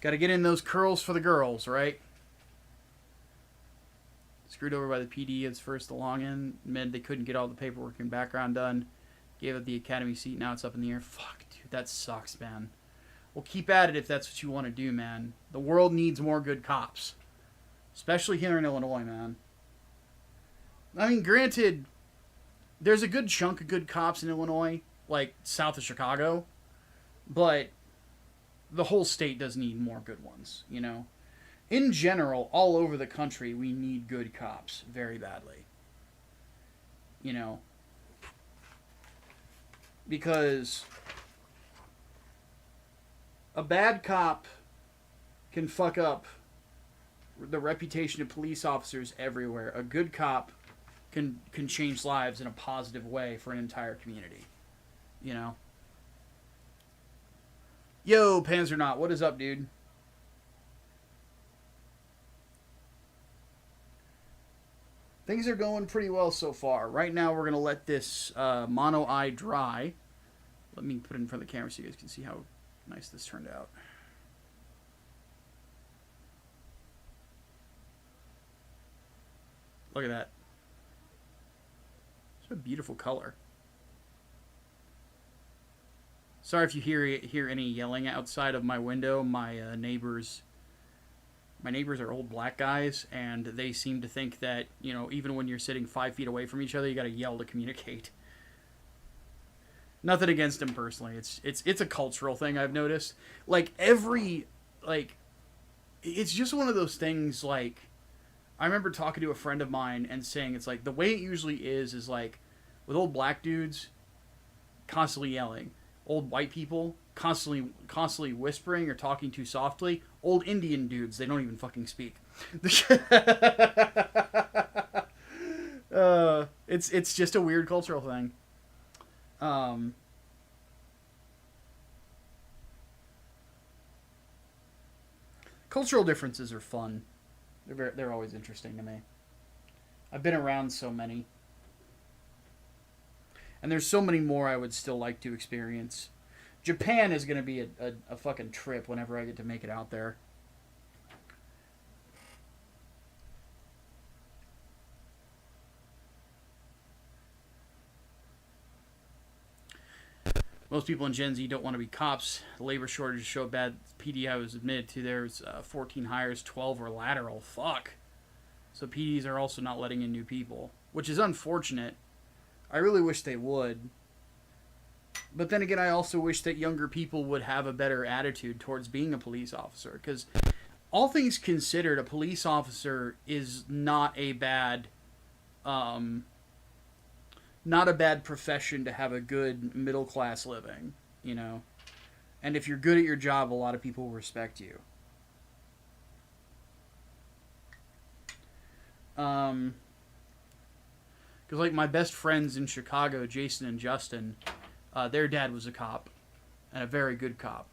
Got to get in those curls for the girls, right? Screwed over by the PD as first the long end. Meant they couldn't get all the paperwork and background done. Gave up the academy seat. Now it's up in the air. Fuck, dude, that sucks, man. Well, keep at it if that's what you want to do, man. The world needs more good cops. Especially here in Illinois, man. I mean, granted, there's a good chunk of good cops in Illinois, like south of Chicago. But the whole state does need more good ones, you know? In general, all over the country, we need good cops very badly. You know? Because a bad cop can fuck up the reputation of police officers everywhere. A good cop can change lives in a positive way for an entire community. You know? Yo, Panzernaut, what is up, dude? Things are going pretty well so far. Right now, we're going to let this mono eye dry. Let me put it in front of the camera so you guys can see how nice this turned out. Look at that. It's a beautiful color. Sorry if you hear any yelling outside of my window. My neighbors are old black guys, and they seem to think that, you know, even when you're sitting 5 feet away from each other, you got to yell to communicate. Nothing against them personally. It's a cultural thing I've noticed. It's just one of those things. Like, I remember talking to a friend of mine and saying it's like the way it usually is like with old black dudes constantly yelling. Old white people constantly whispering or talking too softly. Old Indian dudes, they don't even fucking speak. It's just a weird cultural thing. Cultural differences are fun. They're always interesting to me. I've been around so many. And there's so many more I would still like to experience. Japan is going to be a fucking trip whenever I get to make it out there. Most people in Gen Z don't want to be cops. The labor shortages show bad. PD I was admitted to, there's 14 hires, 12 were lateral. Fuck. So PDs are also not letting in new people. which is unfortunate. I really wish they would. But then again, I also wish that younger people would have a better attitude towards being a police officer. Because all things considered, a police officer is not a bad, not a bad profession to have a good middle class living, you know. And if you're good at your job, a lot of people respect you. Because like my best friends in Chicago, Jason and Justin, their dad was a cop, and a very good cop,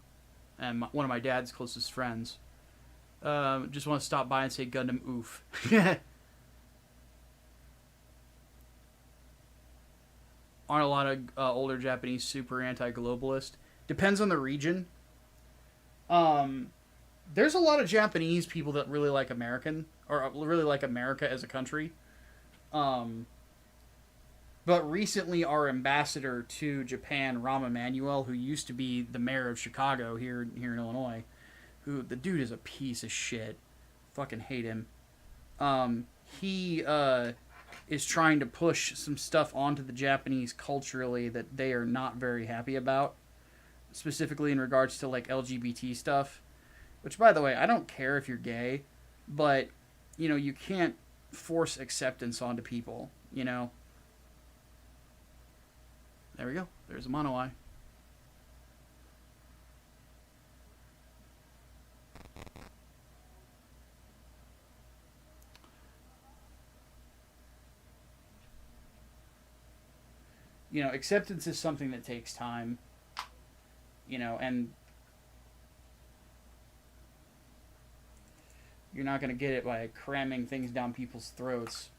and one of my dad's closest friends. Just want to stop by and say Gundam oof. Aren't a lot of older Japanese super anti-globalist? Depends on the region. There's a lot of Japanese people that really like America as a country. But recently our ambassador to Japan, Rahm Emanuel, who used to be the mayor of Chicago here in Illinois, the dude is a piece of shit. Fucking hate him. He is trying to push some stuff onto the Japanese culturally that they are not very happy about. Specifically in regards to like LGBT stuff. Which, by the way, I don't care if you're gay, but, you know, you can't force acceptance onto people, you know? There we go. There's a mono eye. You know, acceptance is something that takes time. You know, and you're not going to get it by cramming things down people's throats.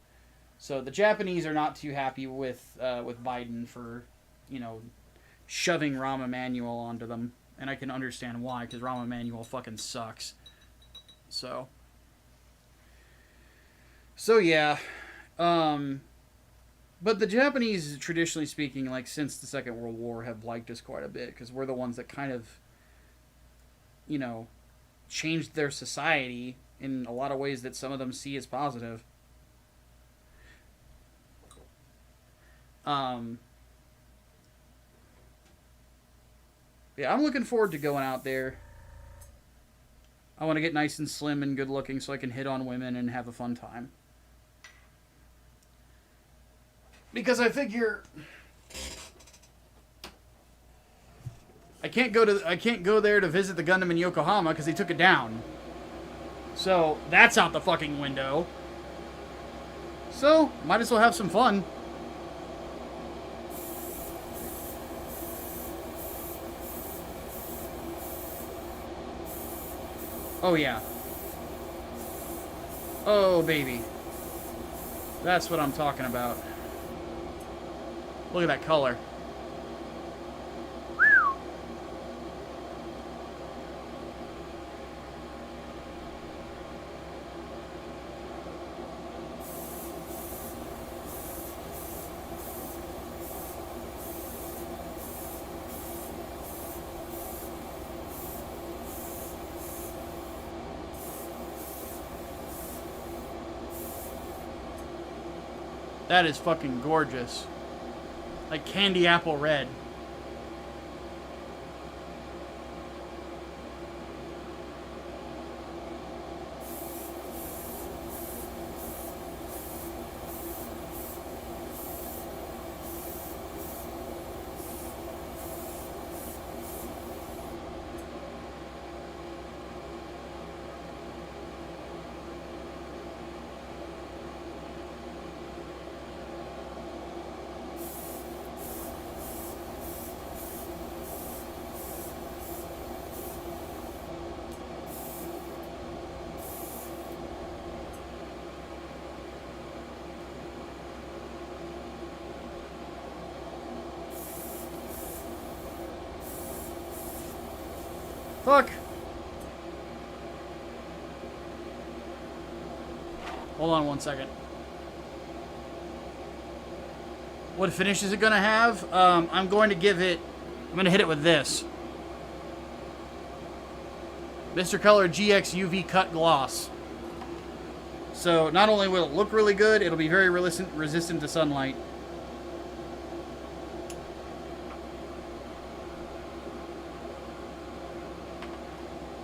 So the Japanese are not too happy with Biden for, you know, shoving Rahm Emanuel onto them. And I can understand why, because Rahm Emanuel fucking sucks. So yeah. But the Japanese, traditionally speaking, like since the Second World War, have liked us quite a bit, because we're the ones that kind of, you know, changed their society in a lot of ways that some of them see as positive. Yeah, I'm looking forward to going out there. I want to get nice and slim and good looking so I can hit on women and have a fun time. Because I figure I can't go there to visit the Gundam in Yokohama because they took it down. So that's out the fucking window. So might as well have some fun. Oh yeah. Oh baby. That's what I'm talking about. Look at that color. That is fucking gorgeous. Like candy apple red. Fuck. Hold on 1 second. What finish is it going to have? I'm going to hit it with this. Mr. Color GX UV Cut Gloss. So not only will it look really good, it'll be very resistant to sunlight.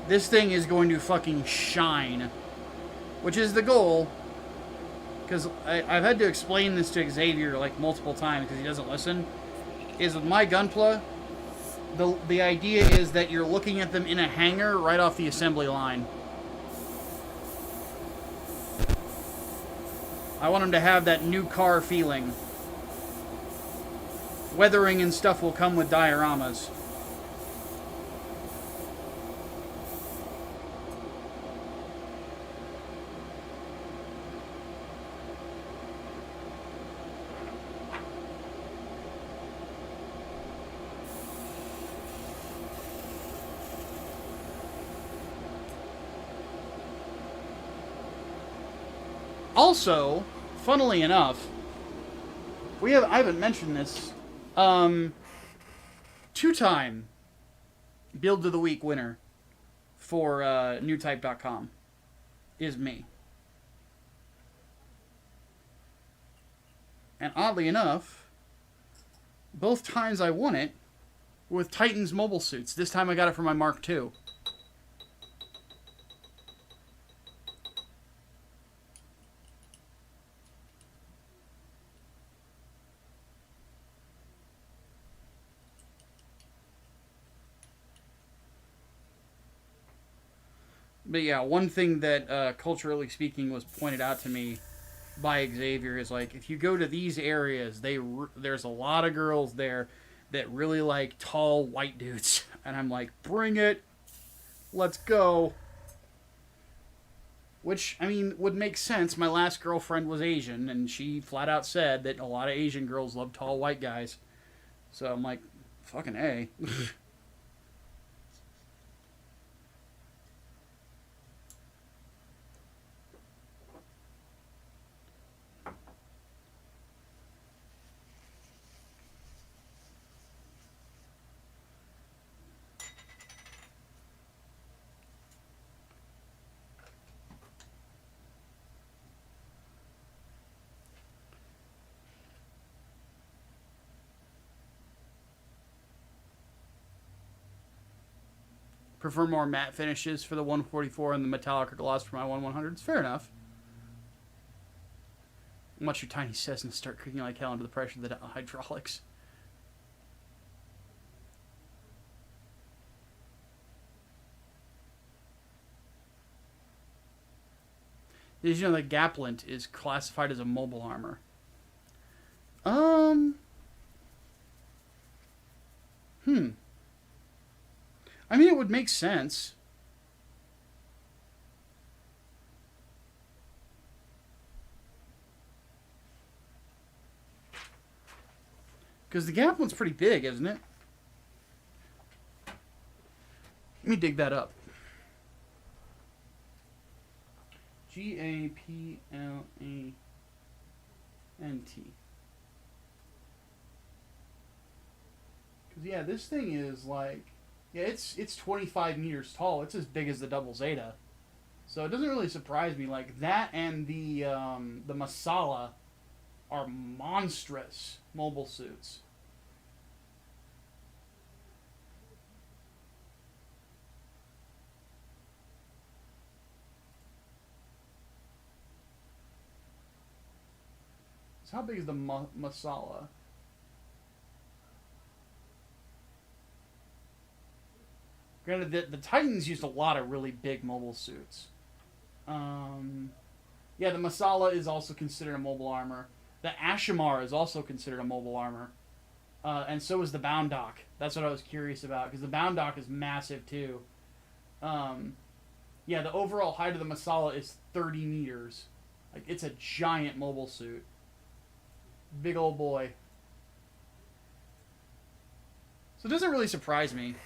This thing is going to fucking shine, which is the goal. Because I've had to explain this to Xavier like multiple times because he doesn't listen. Is with my Gunpla, the idea is that you're looking at them in a hangar right off the assembly line. I want them to have that new car feeling. Weathering and stuff will come with dioramas. Also, funnily enough, I haven't mentioned this. Two-time Build of the Week winner for newtype.com is me. And oddly enough, both times I won it were with Titan's mobile suits. This time I got it for my Mark II. But yeah, one thing that, culturally speaking, was pointed out to me by Xavier is, like, if you go to these areas, there's a lot of girls there that really like tall white dudes. And I'm like, bring it. Let's go. Which, I mean, would make sense. My last girlfriend was Asian, and she flat out said that a lot of Asian girls love tall white guys. So I'm like, fucking A. Prefer more matte finishes for the 144 and the metallic or gloss for my 1100s. Fair enough. Watch your tiny Cessna start creaking like hell under the pressure of the hydraulics. Did you know that Gaplint is classified as a mobile armor? I mean, it would make sense. Because the Gaplint's pretty big, isn't it? Let me dig that up. Gaplant. Because, yeah, this thing is like... Yeah, it's 25 meters tall. It's as big as the Double Zeta. So it doesn't really surprise me. Like, that and the Masala are monstrous mobile suits. So how big is the Masala? Granted, the Titans used a lot of really big mobile suits. Yeah, the Masala is also considered a mobile armor. The Ashimar is also considered a mobile armor. And so is the Boundock. That's what I was curious about, because the Boundock is massive, too. Yeah, the overall height of the Masala is 30 meters. Like, it's a giant mobile suit. Big old boy. So it doesn't really surprise me.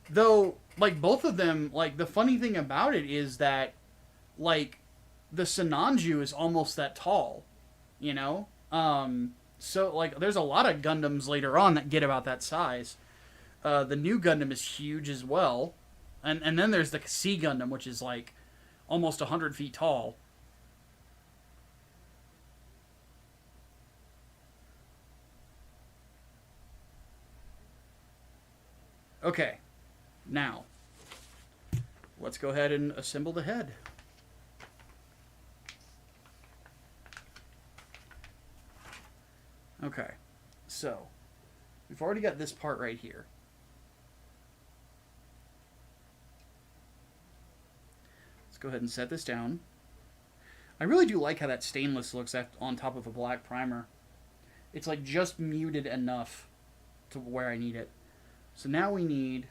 Though, like, both of them, like, the funny thing about it is that, like, the Sinanju is almost that tall, you know? So, like, there's a lot of Gundams later on that get about that size. The new Gundam is huge as well. And then there's the Sea Gundam, which is, like, almost 100 feet tall. Okay, now let's go ahead and assemble the head. Okay, so we've already got this part right here. Let's go ahead and set this down. I really do like how that stainless looks on top of a black primer. It's like just muted enough to where I need it. So now we need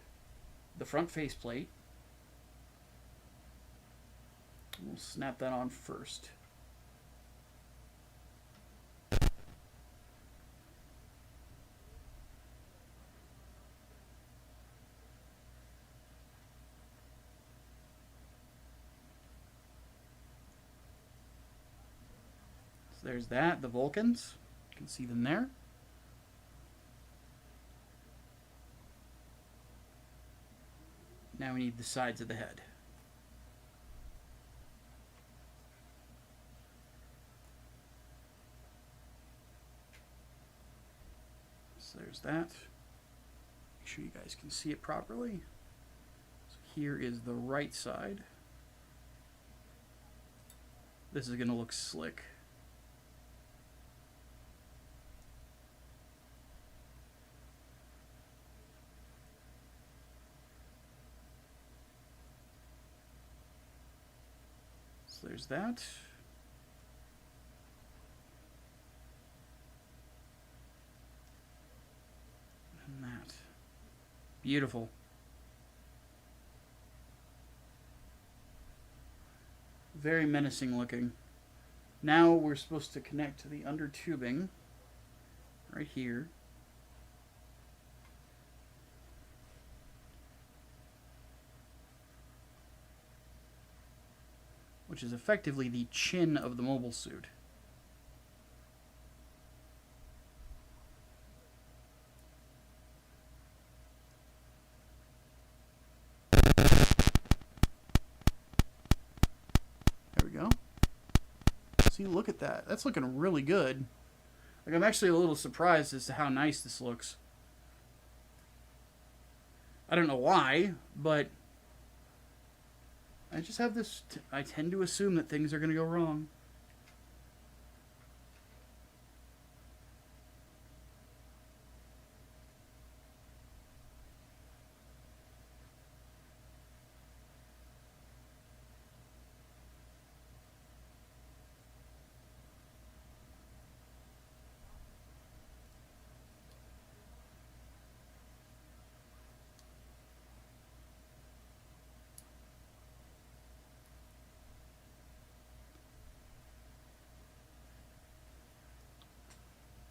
the front faceplate. We'll snap that on first. So there's that, the Vulcans. You can see them there. Now we need the sides of the head. So there's that. Make sure you guys can see it properly. So here is the right side. This is going to look slick. So there's that. And that. Beautiful. Very menacing looking. Now we're supposed to connect to the under tubing right here. Which is effectively the chin of the mobile suit. There we go. See, look at that. That's looking really good. Like, I'm actually a little surprised as to how nice this looks. I don't know why, but I just have this... I tend to assume that things are going to go wrong.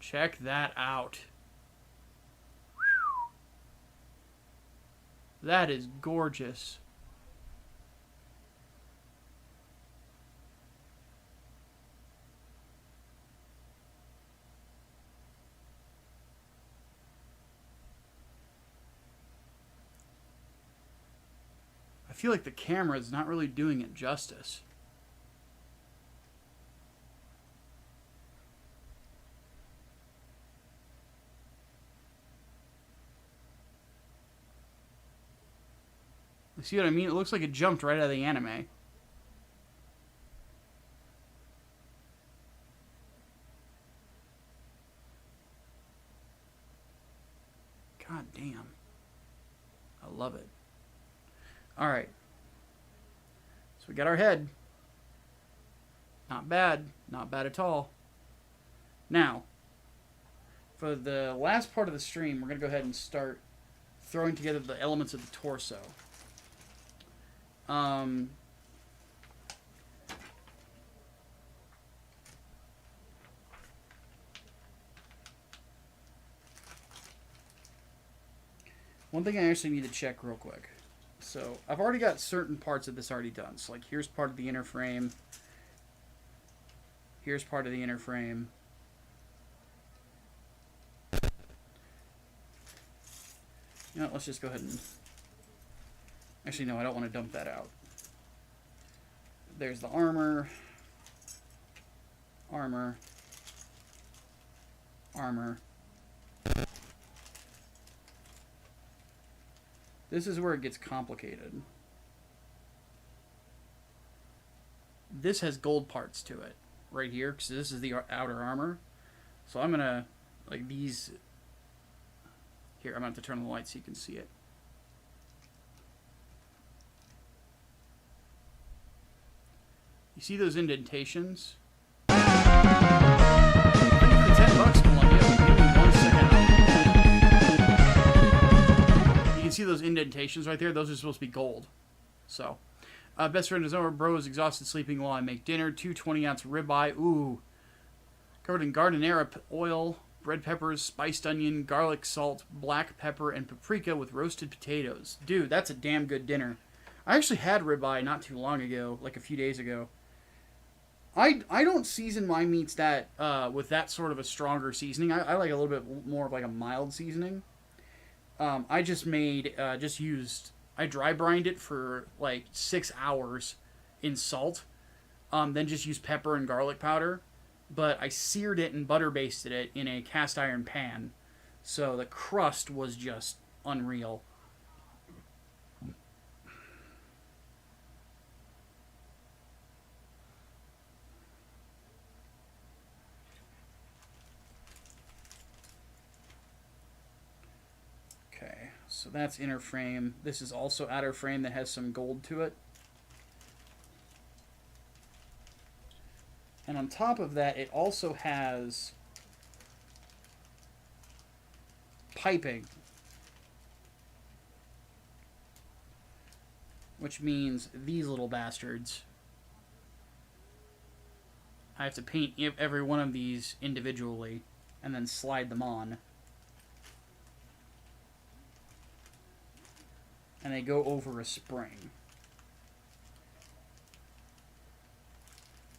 Check that out. That is gorgeous. I feel like the camera is not really doing it justice. See what I mean? It looks like it jumped right out of the anime. God damn. I love it. Alright. So we got our head. Not bad. Not bad at all. Now, for the last part of the stream, we're going to go ahead and start throwing together the elements of the torso. One thing I actually need to check real quick. So, I've already got certain parts of this already done. So, like, here's part of the inner frame. Here's part of the inner frame. You know what, let's just go ahead and... Actually, no, I don't want to dump that out. There's the armor. Armor. Armor. This is where it gets complicated. This has gold parts to it right here, because this is the outer armor. So I'm gonna, like these, here, I'm gonna have to turn on the light so you can see it. You see those indentations? $10, Columbia. Give me 1 second. You can see those indentations right there. Those are supposed to be gold. So, best friend is over. Bro is exhausted sleeping while I make dinner. 2 20-ounce ribeye. Ooh. Covered in gardenera oil, red peppers, spiced onion, garlic, salt, black pepper, and paprika with roasted potatoes. Dude, that's a damn good dinner. I actually had ribeye not too long ago, like a few days ago. I don't season my meats that with that sort of a stronger seasoning. I like a little bit more of like a mild seasoning. I just made, I dry brined it for like 6 hours in salt. Then just used pepper and garlic powder. But I seared it and butter basted it in a cast iron pan. So the crust was just unreal. Okay, so that's inner frame. This is also outer frame that has some gold to it. And on top of that, it also has piping, which means these little bastards, I have to paint every one of these individually and then slide them on. And they go over a spring.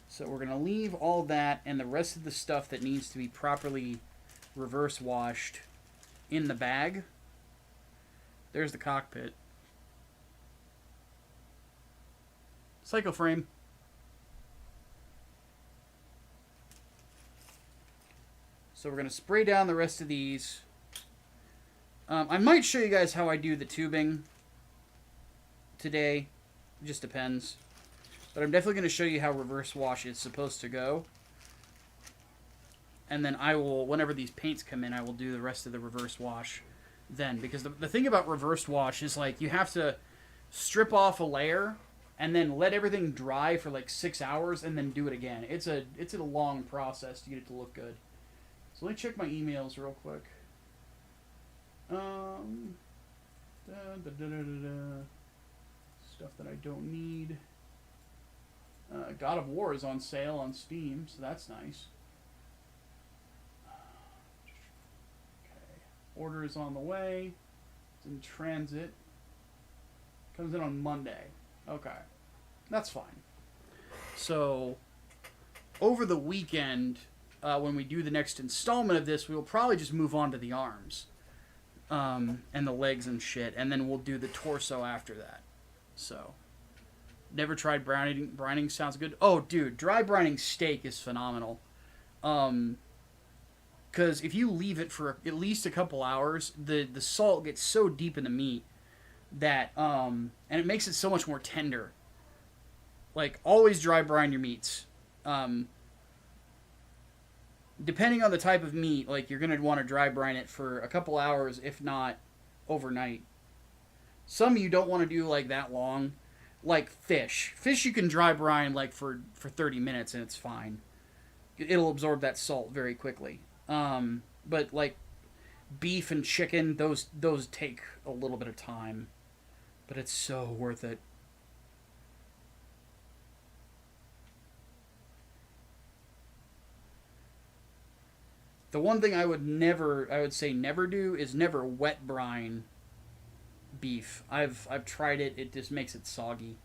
So we're going to leave all that and the rest of the stuff that needs to be properly reverse washed in the bag. There's the cockpit. Cycle frame. So we're going to spray down the rest of these. I might show you guys how I do the tubing today. It just depends. But I'm definitely going to show you how reverse wash is supposed to go. And then I will, whenever these paints come in, I will do the rest of the reverse wash then. Because the thing about reverse wash is, like, you have to strip off a layer and then let everything dry for like 6 hours and then do it again. It's a long process to get it to look good. So let me check my emails real quick. Stuff that I don't need. God of War is on sale on Steam, so that's nice. Okay. Order is on the way. It's in transit. Comes in on Monday. Okay. That's fine. So, over the weekend, when we do the next installment of this, we will probably just move on to the arms. And the legs and shit. And then we'll do the torso after that. So... Never tried brining. Brining sounds good. Oh, dude, dry brining steak is phenomenal. Because if you leave it for at least a couple hours, the salt gets so deep in the meat that, and it makes it so much more tender. Like, always dry brine your meats. Depending on the type of meat, like, you're going to want to dry brine it for a couple hours, if not overnight. Some you don't want to do, like, that long. Like fish. Fish you can dry brine like for 30 minutes and it's fine. It'll absorb that salt very quickly. But like beef and chicken, those take a little bit of time. But it's so worth it. The one thing I would say never do is never wet brine beef. I've tried it. It just makes it soggy.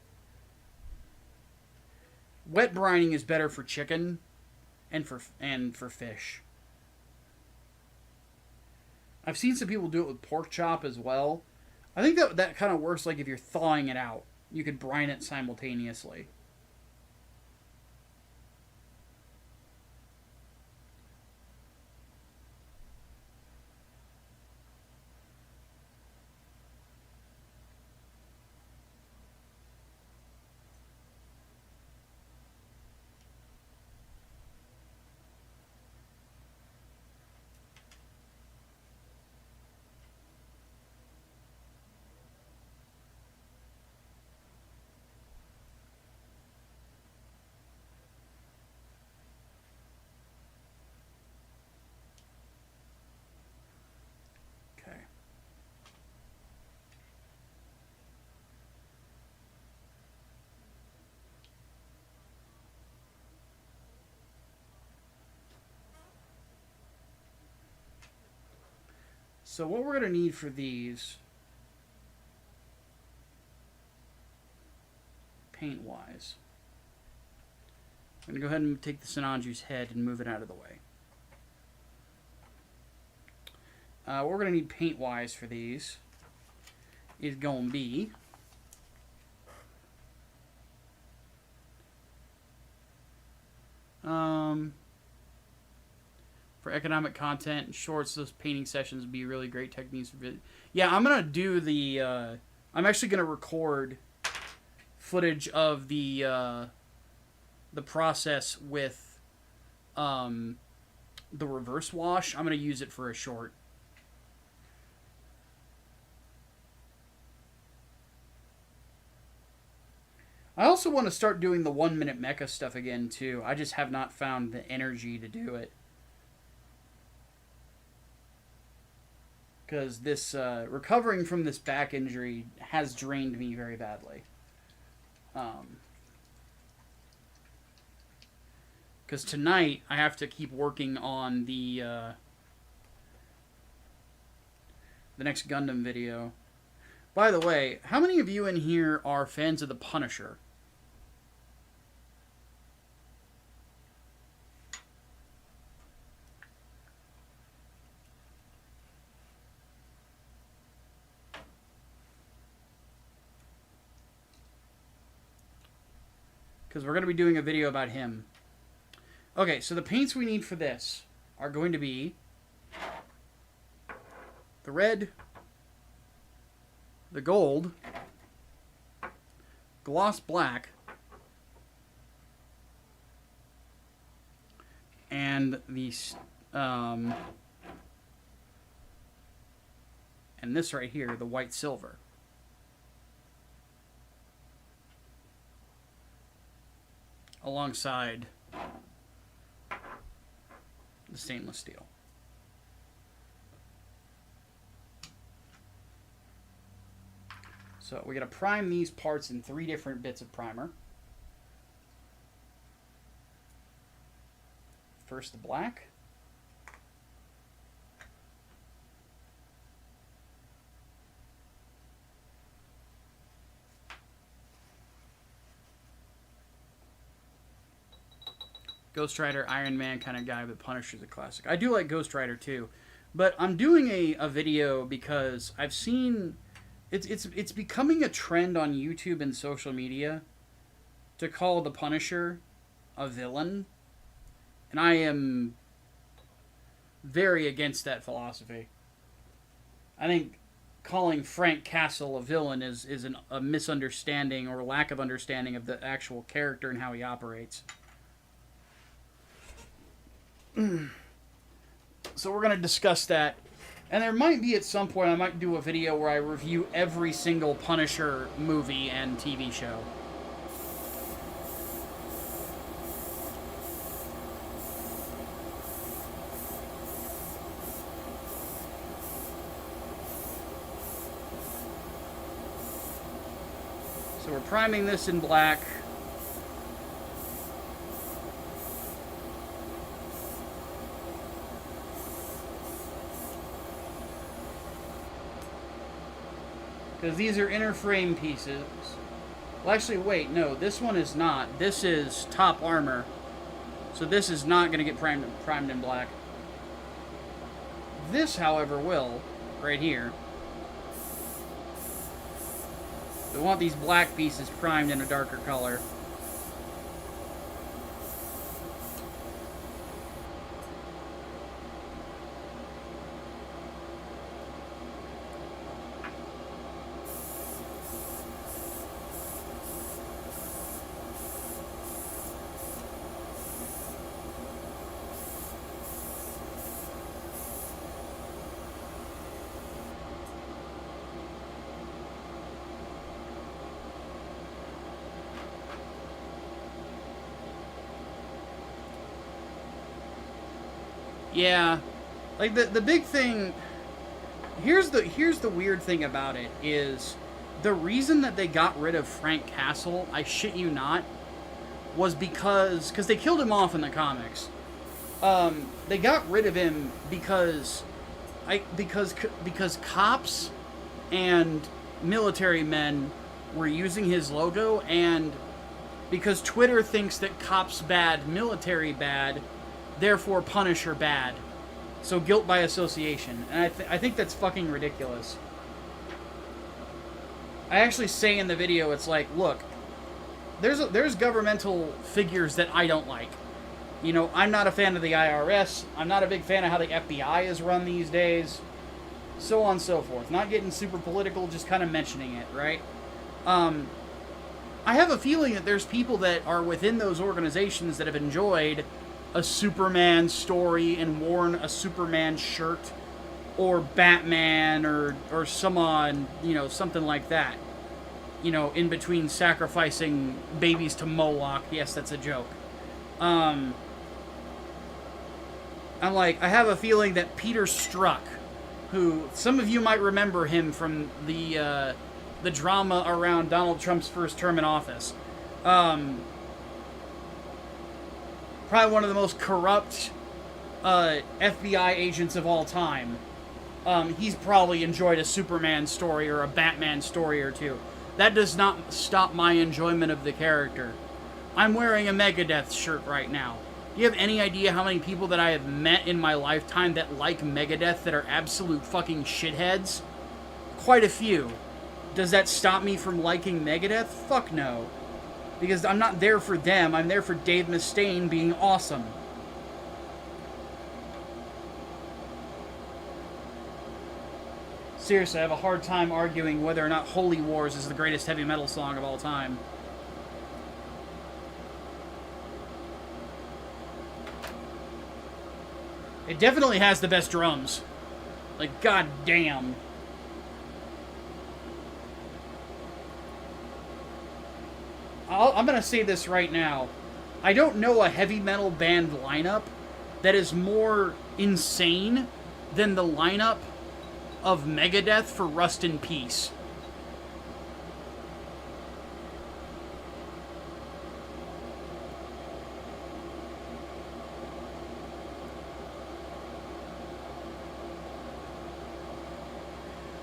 Wet brining is better for chicken and for fish. I've seen some people do it with pork chop as well. I think that kind of works like if you're thawing it out. You could brine it simultaneously. So what we're going to need for these, paint-wise, I'm going to go ahead and take the Sinanju's head and move it out of the way. What we're going to need paint-wise for these is going to be for economic content and shorts, those painting sessions would be really great techniques for video. Yeah, I'm going to do the I'm actually going to record footage of the process with the reverse wash. I'm going to use it for a short. I also want to start doing the 1-minute Micah stuff again, too. I just have not found the energy to do it. Because this, recovering from this back injury has drained me very badly. Because tonight, I have to keep working on the next Gundam video. By the way, how many of you in here are fans of the Punisher? Because we're going to be doing a video about him. Okay, so the paints we need for this are going to be the red, the gold, gloss black, and the and this right here, the white silver. Alongside the stainless steel. So we're going to prime these parts in 3 different bits of primer. First the black. Ghost Rider, Iron Man kind of guy, but Punisher's a classic. I do like Ghost Rider too, but I'm doing a video because I've seen it's becoming a trend on YouTube and social media to call the Punisher a villain, and I am very against that philosophy. I think calling Frank Castle a villain is a misunderstanding or lack of understanding of the actual character and how he operates. So we're going to discuss that. And there might be at some point, I might do a video where I review every single Punisher movie and TV show. So we're priming this in black. Because these are inner frame pieces. Well, actually, wait, no, this one is not. This is top armor. So this is not going to get primed in black. This, however, will, right here. We want these black pieces primed in a darker color. Yeah, like the big thing. Here's the weird thing about it is the reason that they got rid of Frank Castle, I shit you not, was because they killed him off in the comics. They got rid of him because because cops and military men were using his logo, and because Twitter thinks that cops bad, military bad, therefore Punisher bad. So guilt by association. And I think that's fucking ridiculous. I actually say in the video, it's like, look, there's governmental figures that I don't like. You know, I'm not a fan of the IRS. I'm not a big fan of how the FBI is run these days. So on and so forth. Not getting super political, just kind of mentioning it, right? I have a feeling that there's people that are within those organizations that have enjoyed a Superman story and worn a Superman shirt, or Batman, or someone, you know, something like that. You know, in between sacrificing babies to Moloch. Yes, that's a joke. I'm like, I have a feeling that Peter Strzok, who some of you might remember him from the drama around Donald Trump's first term in office. Probably one of the most corrupt FBI agents of all time. He's probably enjoyed a Superman story or a Batman story or two. That does not stop my enjoyment of the character. I'm wearing a Megadeth shirt right now. Do you have any idea how many people that I have met in my lifetime that like Megadeth that are absolute fucking shitheads? Quite a few. Does that stop me from liking Megadeth? Fuck no. Because I'm not there for them, I'm there for Dave Mustaine being awesome. Seriously, I have a hard time arguing whether or not Holy Wars is the greatest heavy metal song of all time. It definitely has the best drums. Like, goddamn. I'm gonna say this right now. I don't know a heavy metal band lineup that is more insane than the lineup of Megadeth for Rust in Peace.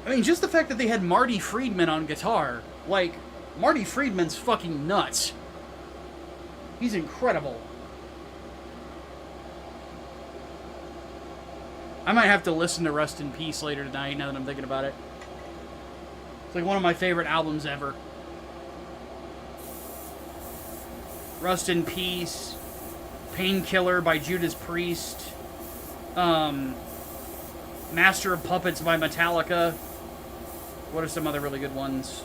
I mean, just the fact that they had Marty Friedman on guitar. Like, Marty Friedman's fucking nuts. He's incredible. I might have to listen to Rust in Peace later tonight, now that I'm thinking about it. It's like one of my favorite albums ever. Rust in Peace, Painkiller by Judas Priest, Master of Puppets by Metallica. What are some other really good ones?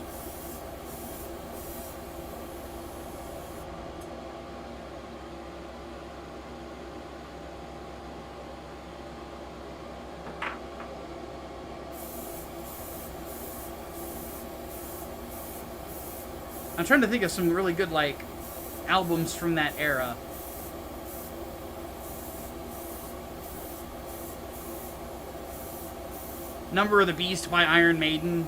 I'm trying to think of some really good, like, albums from that era. Number of the Beast by Iron Maiden.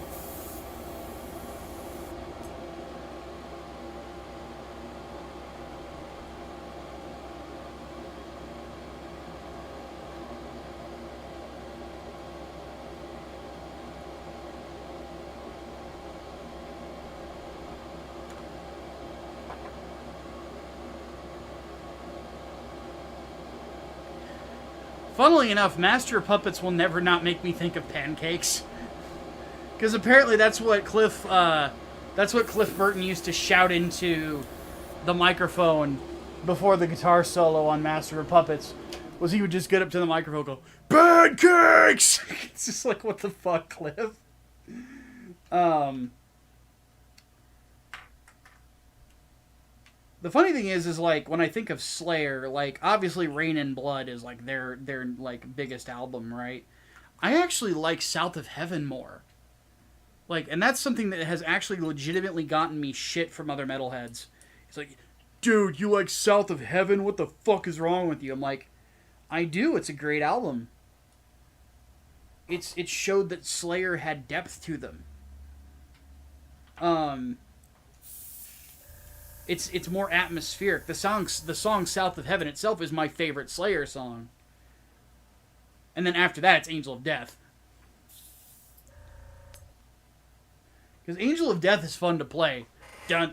Funnily enough, Master of Puppets will never not make me think of pancakes. Because apparently that's what Cliff Burton used to shout into the microphone before the guitar solo on Master of Puppets. Was he would just get up to the microphone and go, "Pancakes!" It's just like, what the fuck, Cliff? The funny thing is like, when I think of Slayer, like, obviously Rain and Blood is, like, their like, biggest album, right? I actually like South of Heaven more. Like, and that's something that has actually legitimately gotten me shit from other metalheads. It's like, dude, you like South of Heaven? What the fuck is wrong with you? I'm like, I do. It's a great album. It showed that Slayer had depth to them. It's more atmospheric. The song South of Heaven itself is my favorite Slayer song. And then after that, it's Angel of Death. Because Angel of Death is fun to play. It's,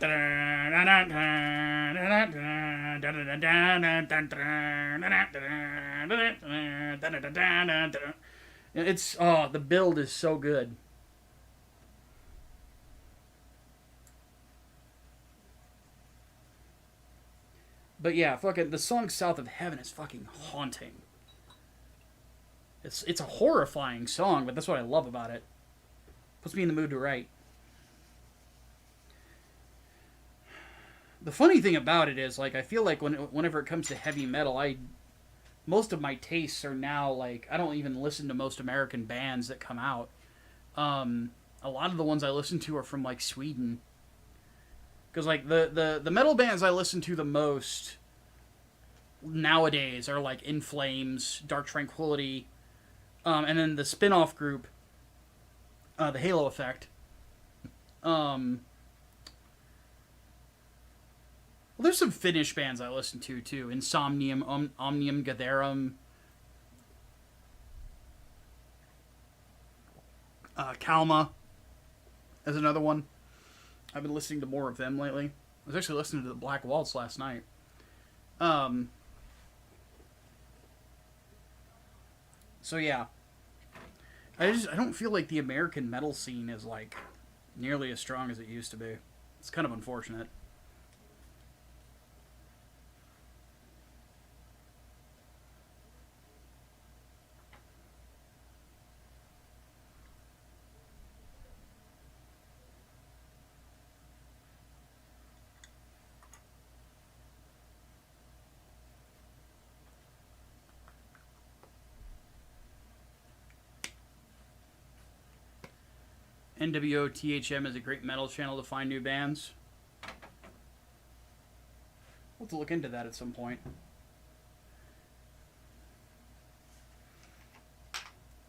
oh, the build is so good. But yeah, fucking the song South of Heaven is fucking haunting. It's a horrifying song, but that's what I love about it. Puts me in the mood to write. The funny thing about it is, like, I feel like whenever it comes to heavy metal, most of my tastes are now, like, I don't even listen to most American bands that come out. A lot of the ones I listen to are from, like, Sweden. Because, like, the metal bands I listen to the most nowadays are, like, In Flames, Dark Tranquillity, and then the spin-off group, the Halo Effect. Well, there's some Finnish bands I listen to, too. Insomnium, Omnium Gatherum, Kalma is another one. I've been listening to more of them lately. I was actually listening to the Black Waltz last night. So yeah. I don't feel like the American metal scene is, like, nearly as strong as it used to be. It's kind of unfortunate. NWOTHM is a great metal channel to find new bands. We'll have to look into that at some point.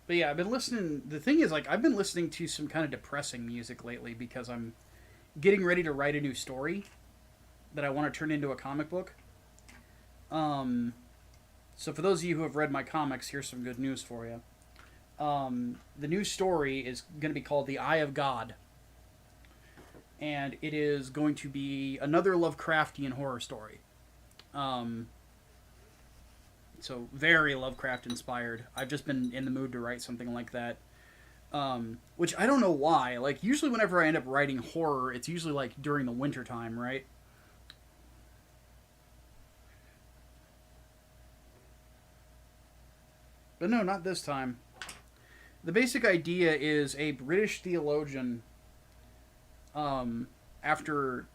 But yeah, I've been listening... The thing is, like, I've been listening to some kind of depressing music lately because I'm getting ready to write a new story that I want to turn into a comic book. So for those of you who have read my comics, here's some good news for you. The new story is going to be called The Eye of God. And it is going to be another Lovecraftian horror story. So very Lovecraft inspired. I've just been in the mood to write something like that. Which I don't know why. Like, usually whenever I end up writing horror, it's usually like during the winter time, right? But no, not this time. The basic idea is a British theologian, after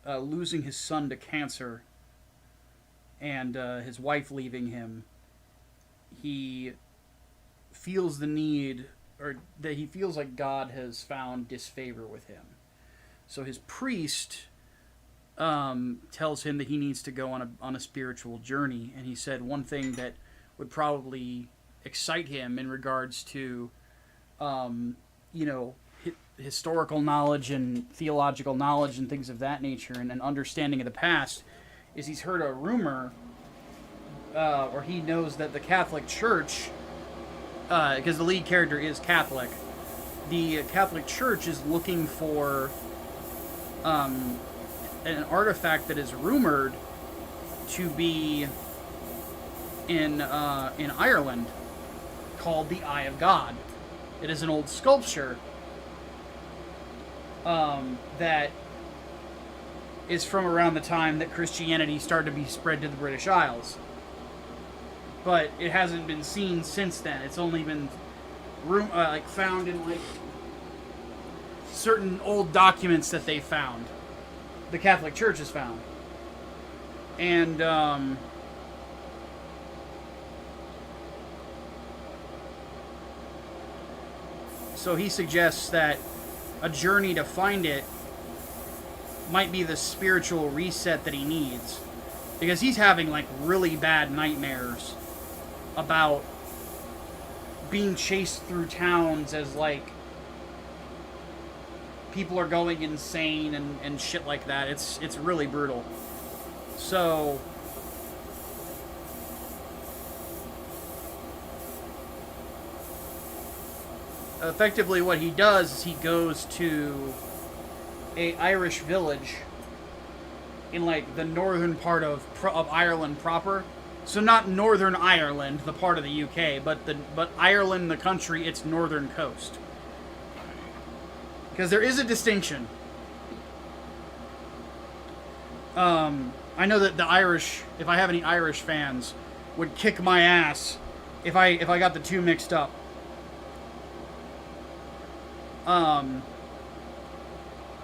losing his son to cancer and his wife leaving him, he feels the need, or that he feels like God has found disfavor with him. So his priest tells him that he needs to go on a spiritual journey, and he said one thing that would probably excite him in regards to, historical knowledge and theological knowledge and things of that nature, and an understanding of the past, is he's heard a rumor, or he knows that the Catholic Church, because the lead character is Catholic, the Catholic Church is looking for an artifact that is rumored to be in Ireland, called the Eye of God. It is an old sculpture that is from around the time that Christianity started to be spread to the British Isles. But it hasn't been seen since then. It's only been found in like certain old documents that they found. The Catholic Church has found. And so he suggests that a journey to find it might be the spiritual reset that he needs. Because he's having, like, really bad nightmares about being chased through towns as, like, people are going insane and shit like that. It's really brutal. So effectively what he does is he goes to a Irish village in like the northern part of Ireland proper. So not Northern Ireland, the part of the UK, but Ireland, the country, its northern coast. Because there is a distinction. I know that the Irish, if I have any Irish fans, would kick my ass if I got the two mixed up. But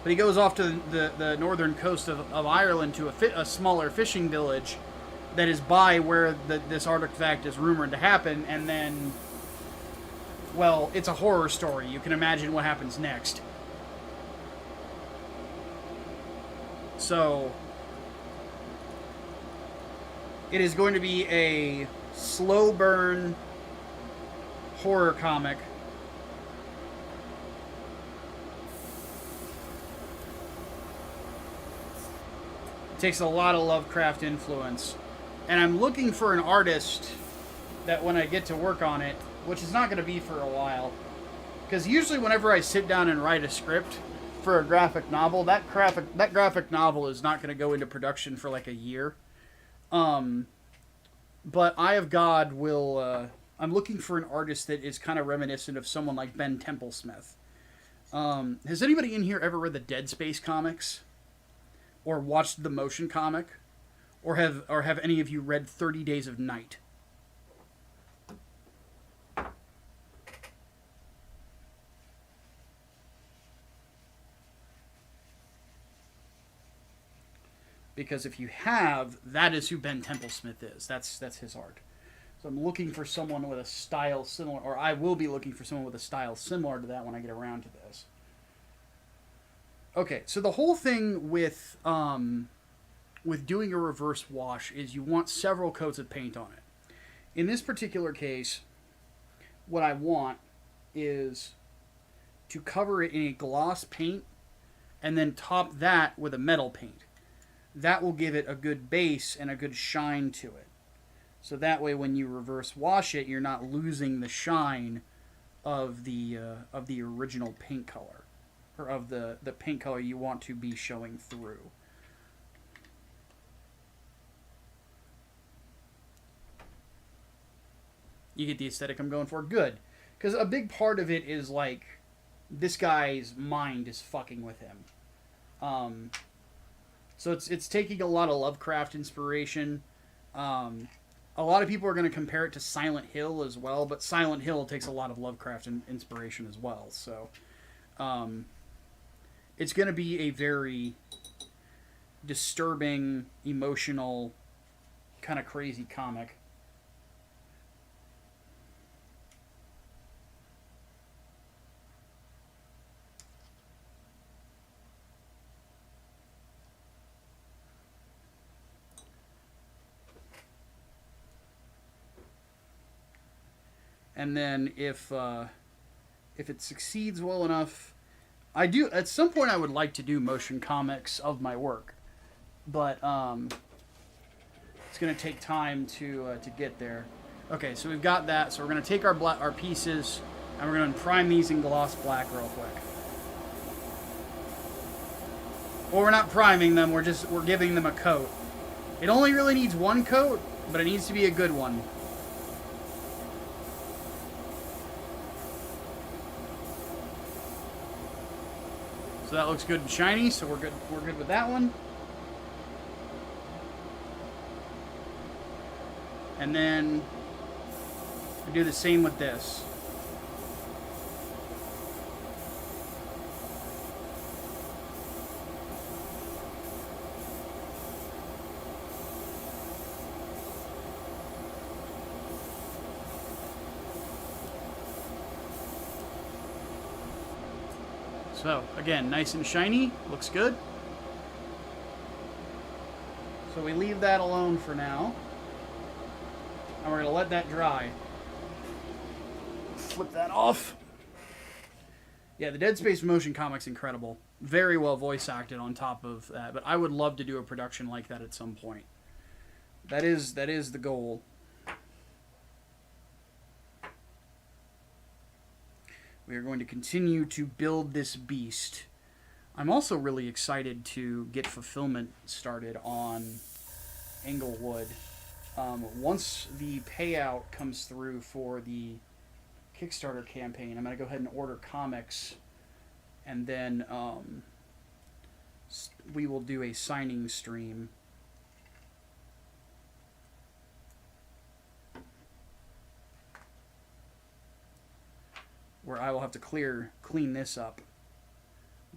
he goes off to the northern coast of Ireland to a smaller fishing village that is by where this artifact is rumored to happen, and then, well, it's a horror story. You can imagine what happens next. So, it is going to be a slow burn horror comic. It takes a lot of Lovecraft influence. And I'm looking for an artist that when I get to work on it, which is not going to be for a while, because usually whenever I sit down and write a script for a graphic novel, that graphic novel is not going to go into production for like a year. But Eye of God will... I'm looking for an artist that is kind of reminiscent of someone like Ben Templesmith. Has anybody in here ever read the Dead Space comics? Or watched the motion comic? Or have any of you read 30 Days of Night? Because if you have, that is who Ben Templesmith is. That's his art. So I'm looking for someone with a style similar, or I will be looking for someone with a style similar to that when I get around to this. Okay, so the whole thing with doing a reverse wash is you want several coats of paint on it. In this particular case, what I want is to cover it in a gloss paint and then top that with a metal paint. That will give it a good base and a good shine to it. So that way when you reverse wash it, you're not losing the shine of the original paint color, or of the paint color you want to be showing through. You get the aesthetic I'm going for? Good. Because a big part of it is like, this guy's mind is fucking with him. So it's taking a lot of Lovecraft inspiration. A lot of people are going to compare it to Silent Hill as well, but Silent Hill takes a lot of Lovecraft inspiration as well. So it's going to be a very disturbing, emotional, kind of crazy comic. And then if it succeeds well enough, at some point I would like to do motion comics of my work, but it's going to take time to get there. Okay, so we've got that. So we're going to take our pieces and we're going to prime these in gloss black real quick. Well, we're not priming them. We're giving them a coat. It only really needs one coat, but it needs to be a good one. So that looks good and shiny, so we're good with that one. And then we do the same with this. So, again, nice and shiny. Looks good. So we leave that alone for now. And we're going to let that dry. Flip that off. Yeah, the Dead Space motion comic's incredible. Very well voice acted on top of that. But I would love to do a production like that at some point. That is the goal. We are going to continue to build this beast. I'm also really excited to get fulfillment started on Englewood. Once the payout comes through for the Kickstarter campaign, I'm going to go ahead and order comics, and then we will do a signing stream. Where I will have to clean this up,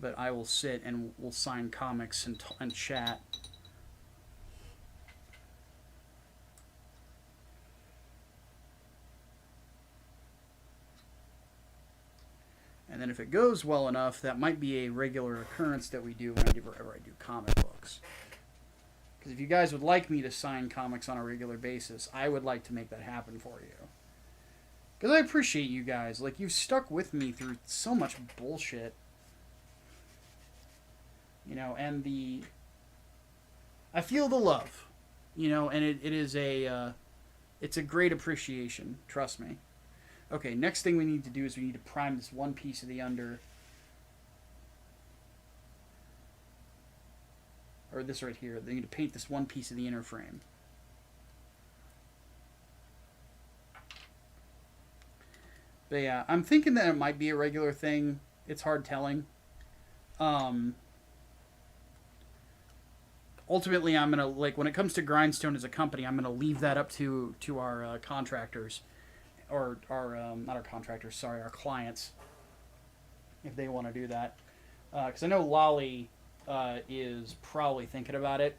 but I will sit and we'll sign comics and chat. And then if it goes well enough, that might be a regular occurrence that we do whenever I do comic books. Because if you guys would like me to sign comics on a regular basis, I would like to make that happen for you. Because I appreciate you guys. Like, you've stuck with me through so much bullshit. You know, and I feel the love. You know, and it is it's a great appreciation. Trust me. Okay, next thing we need to do is we need to prime this one piece of the under. Or this right here. They need to paint this one piece of the inner frame. But yeah, I'm thinking that it might be a regular thing. It's hard telling. Ultimately, I'm going to, like, when it comes to Grindstone as a company, I'm going to leave that up to our contractors. Or our, not our contractors, sorry, our clients. If they want to do that. Because I know Lolly is probably thinking about it.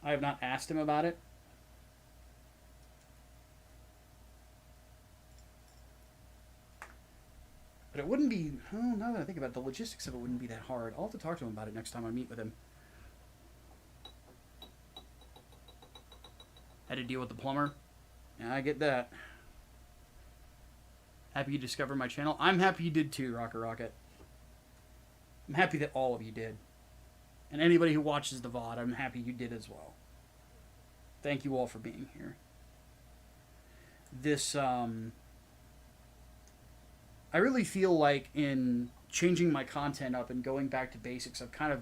I have not asked him about it. But it wouldn't be, oh, now that I think about it, the logistics of it wouldn't be that hard. I'll have to talk to him about it next time I meet with him. Had to deal with the plumber. Yeah, I get that. Happy you discovered my channel. I'm happy you did too, Rocket. I'm happy that all of you did. And anybody who watches the VOD, I'm happy you did as well. Thank you all for being here. This, I really feel like in changing my content up and going back to basics, I've kind of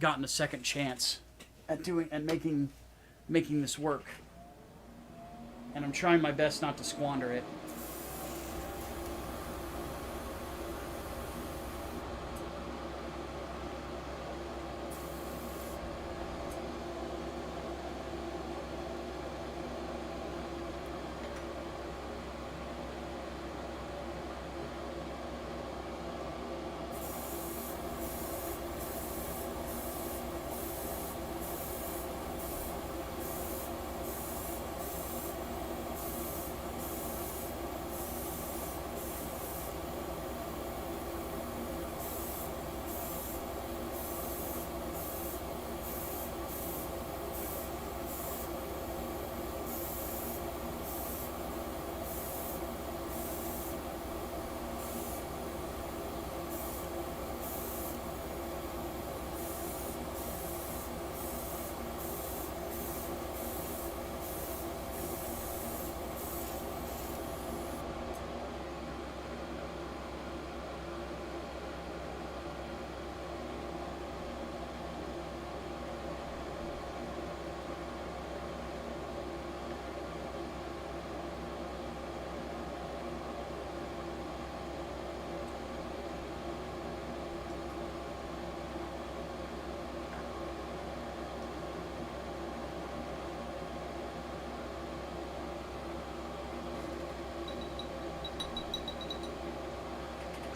gotten a second chance at doing and making this work. And I'm trying my best not to squander it.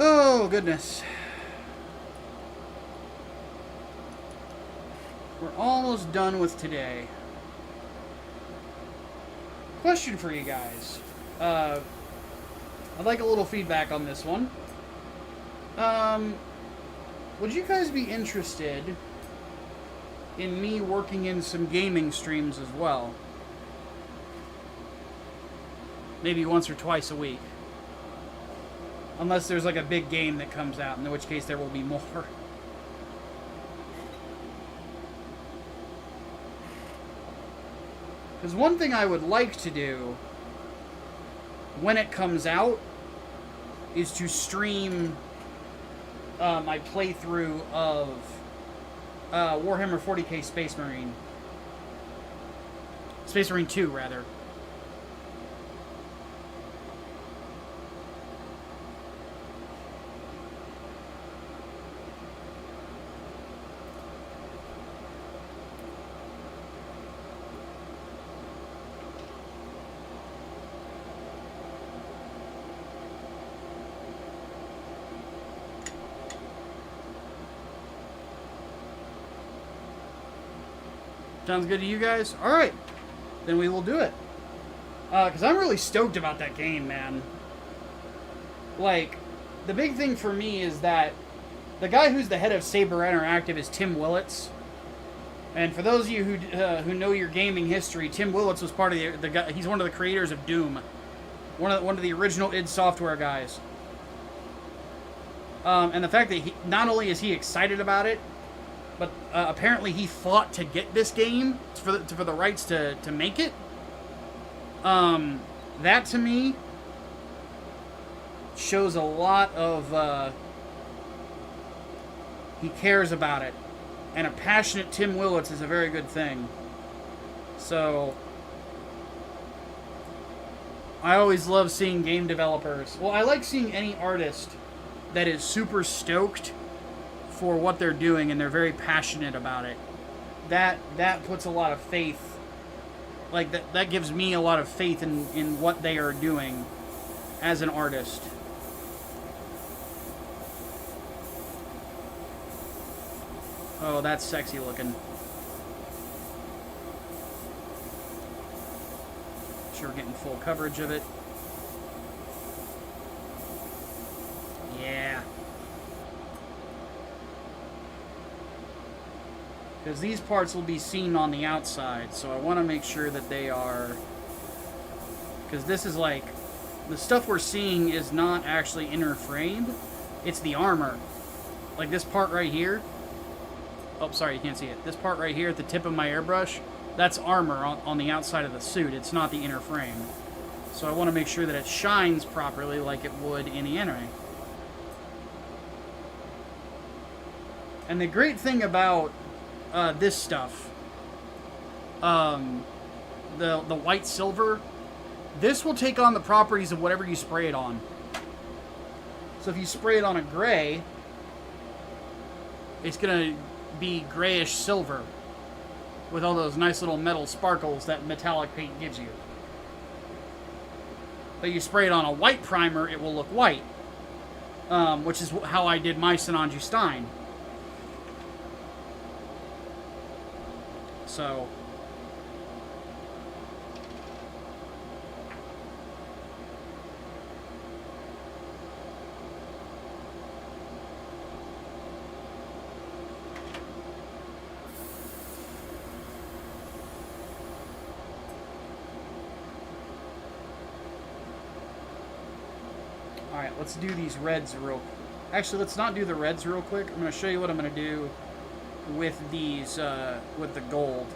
Oh, goodness. We're almost done with today. Question for you guys. I'd like a little feedback on this one. Would you guys be interested in me working in some gaming streams as well? Maybe once or twice a week. Unless there's like a big game that comes out, in which case there will be more. Because one thing I would like to do when it comes out is to stream my playthrough of Warhammer 40k Space Marine. Space Marine 2, rather. Sounds good to you guys? Alright. Then we will do it. Because I'm really stoked about that game, man. Like, the big thing for me is that the guy who's the head of Saber Interactive is Tim Willits. And for those of you who know your gaming history, Tim Willits was part of the guy. He's one of the creators of Doom. One of the original id Software guys. And the fact that not only is he excited about it, but apparently he fought to get this game for the rights to make it. That to me shows a lot of he cares about it, and a passionate Tim Willits is a very good thing. So I always love seeing game developers. Well, I like seeing any artist that is super stoked for what they're doing, and they're very passionate about it. That puts a lot of faith. Like, that gives me a lot of faith in what they are doing as an artist. Oh, that's sexy looking. Sure, we're getting full coverage of it. Yeah. Because these parts will be seen on the outside, so I want to make sure that they are... Because this is like... The stuff we're seeing is not actually inner framed. It's the armor. Like this part right here. Oh, sorry, you can't see it. This part right here at the tip of my airbrush, that's armor on the outside of the suit. It's not the inner frame. So I want to make sure that it shines properly like it would in the anime. And the great thing about this stuff, the white silver, this will take on the properties of whatever you spray it on. So if you spray it on a gray, it's going to be grayish silver with all those nice little metal sparkles that metallic paint gives you. But you spray it on a white primer, it will look white, which is how I did my Sinanju Stein. So, alright, let's do these reds real quick. Actually, let's not do the reds real quick. I'm going to show you what I'm going to do with these, with the gold.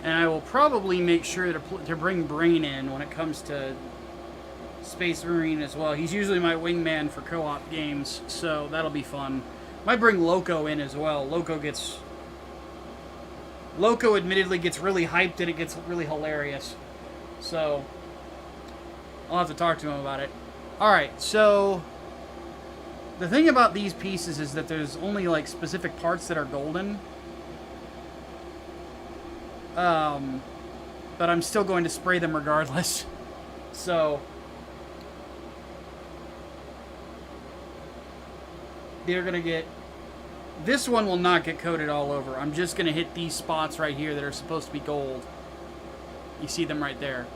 And I will probably make sure to bring Brain in when it comes to Space Marine as well. He's usually my wingman for co-op games, so that'll be fun. Might bring Loco in as well. Loco admittedly gets really hyped and it gets really hilarious. So I'll have to talk to him about it. Alright, so the thing about these pieces is that there's only like specific parts that are golden. But I'm still going to spray them regardless. So they're going to get... This one will not get coated all over. I'm just going to hit these spots right here that are supposed to be gold. You see them right there.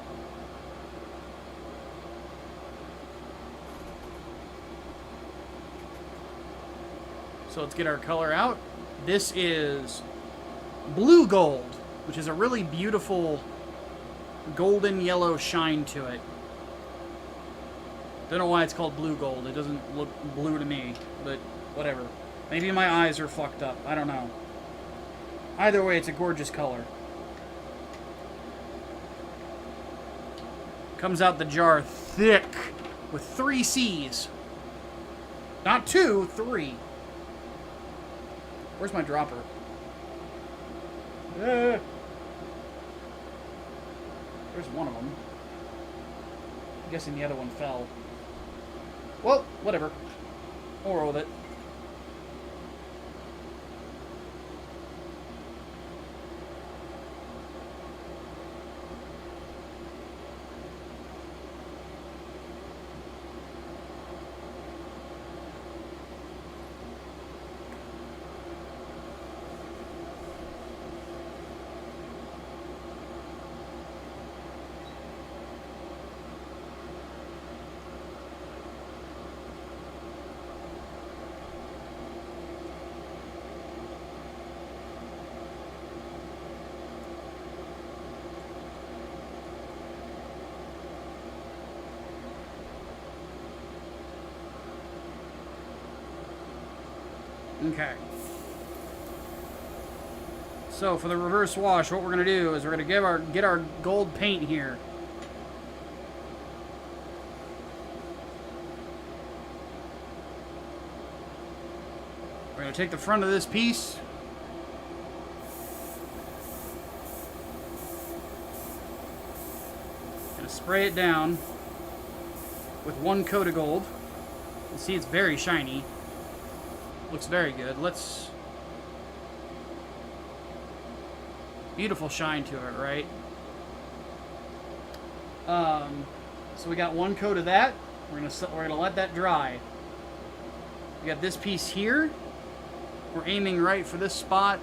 So let's get our color out. This is blue gold, which is a really beautiful golden yellow shine to it. Don't know why it's called blue gold. It doesn't look blue to me, but whatever. Maybe my eyes are fucked up. I don't know. Either way, it's a gorgeous color. Comes out the jar thick with 3 C's. Not 2, 3. Where's my dropper? There's one of them. I'm guessing the other one fell. Well, whatever. I'll roll with it. Okay. So for the reverse wash, what we're going to do is we're going to get our gold paint here. We're going to take the front of this piece. Going to spray it down with 1 coat of gold. You see it's very shiny. Looks very good. Let's... Beautiful shine to it, right? So we got 1 coat of that. We're gonna let that dry. We got this piece here. We're aiming right for this spot,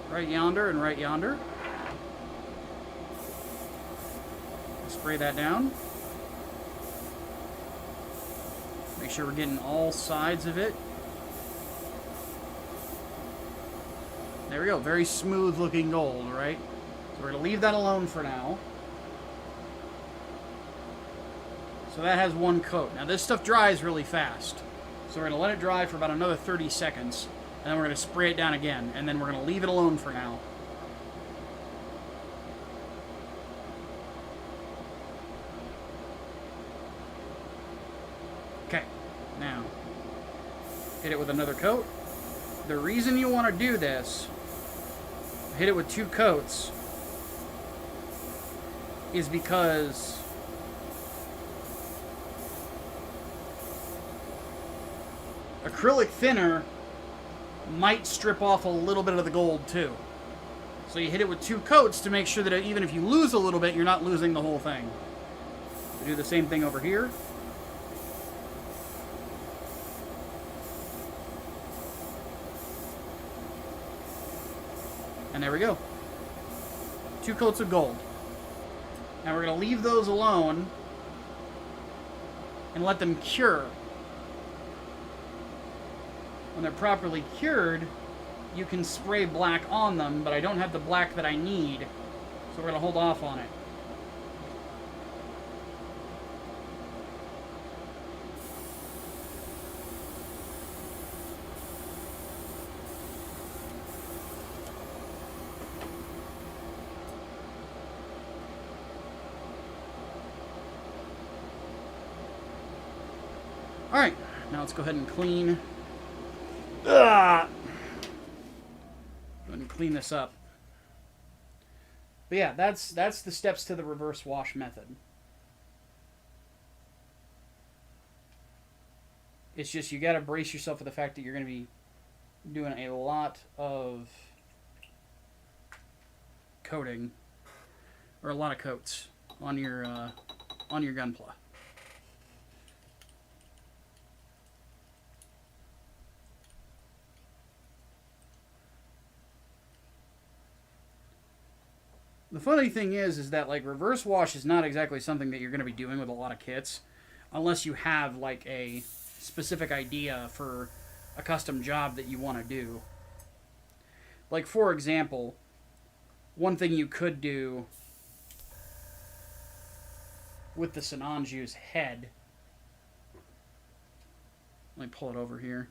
right yonder and right yonder. Spray that down. Make sure we're getting all sides of it. There we go. Very smooth looking gold, right? So we're going to leave that alone for now. So that has 1 coat. Now this stuff dries really fast. So we're going to let it dry for about another 30 seconds. And then we're going to spray it down again. And then we're going to leave it alone for now. Okay. Now, hit it with another coat. The reason you want to do this, hit it with 2 coats, is because acrylic thinner might strip off a little bit of the gold too. So you hit it with 2 coats to make sure that even if you lose a little bit, you're not losing the whole thing. We do the same thing over here. And there we go. 2 coats of gold. Now we're going to leave those alone and let them cure. When they're properly cured, you can spray black on them, but I don't have the black that I need, so we're going to hold off on it. Alright, now let's go ahead and clean. Go ahead and clean this up. But yeah, that's the steps to the reverse wash method. It's just you got to brace yourself for the fact that you're going to be doing a lot of coating, or a lot of coats on your gunpla. The funny thing is that, like, reverse wash is not exactly something that you're going to be doing with a lot of kits, unless you have, like, a specific idea for a custom job that you want to do. Like, for example, one thing you could do with the Sinanju's head. Let me pull it over here.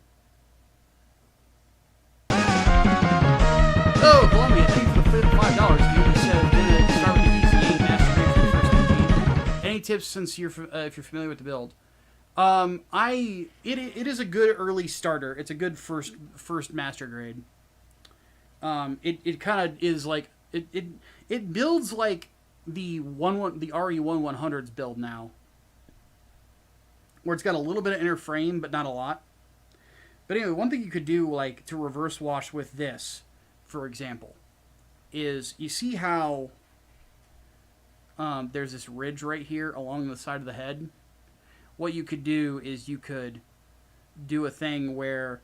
Oh, Columbia, thank you for the $5. You said start with the ECA Master Grade for the first campaign. Any tips since if you're familiar with the build? It is a good early starter. It's a good first Master Grade. It kind of is like it builds like the RE1100's build now, where it's got a little bit of inner frame but not a lot. But anyway, one thing you could do, like, to reverse wash with this, for example, is you see how there's this ridge right here along the side of the head. What you could do is you could do a thing where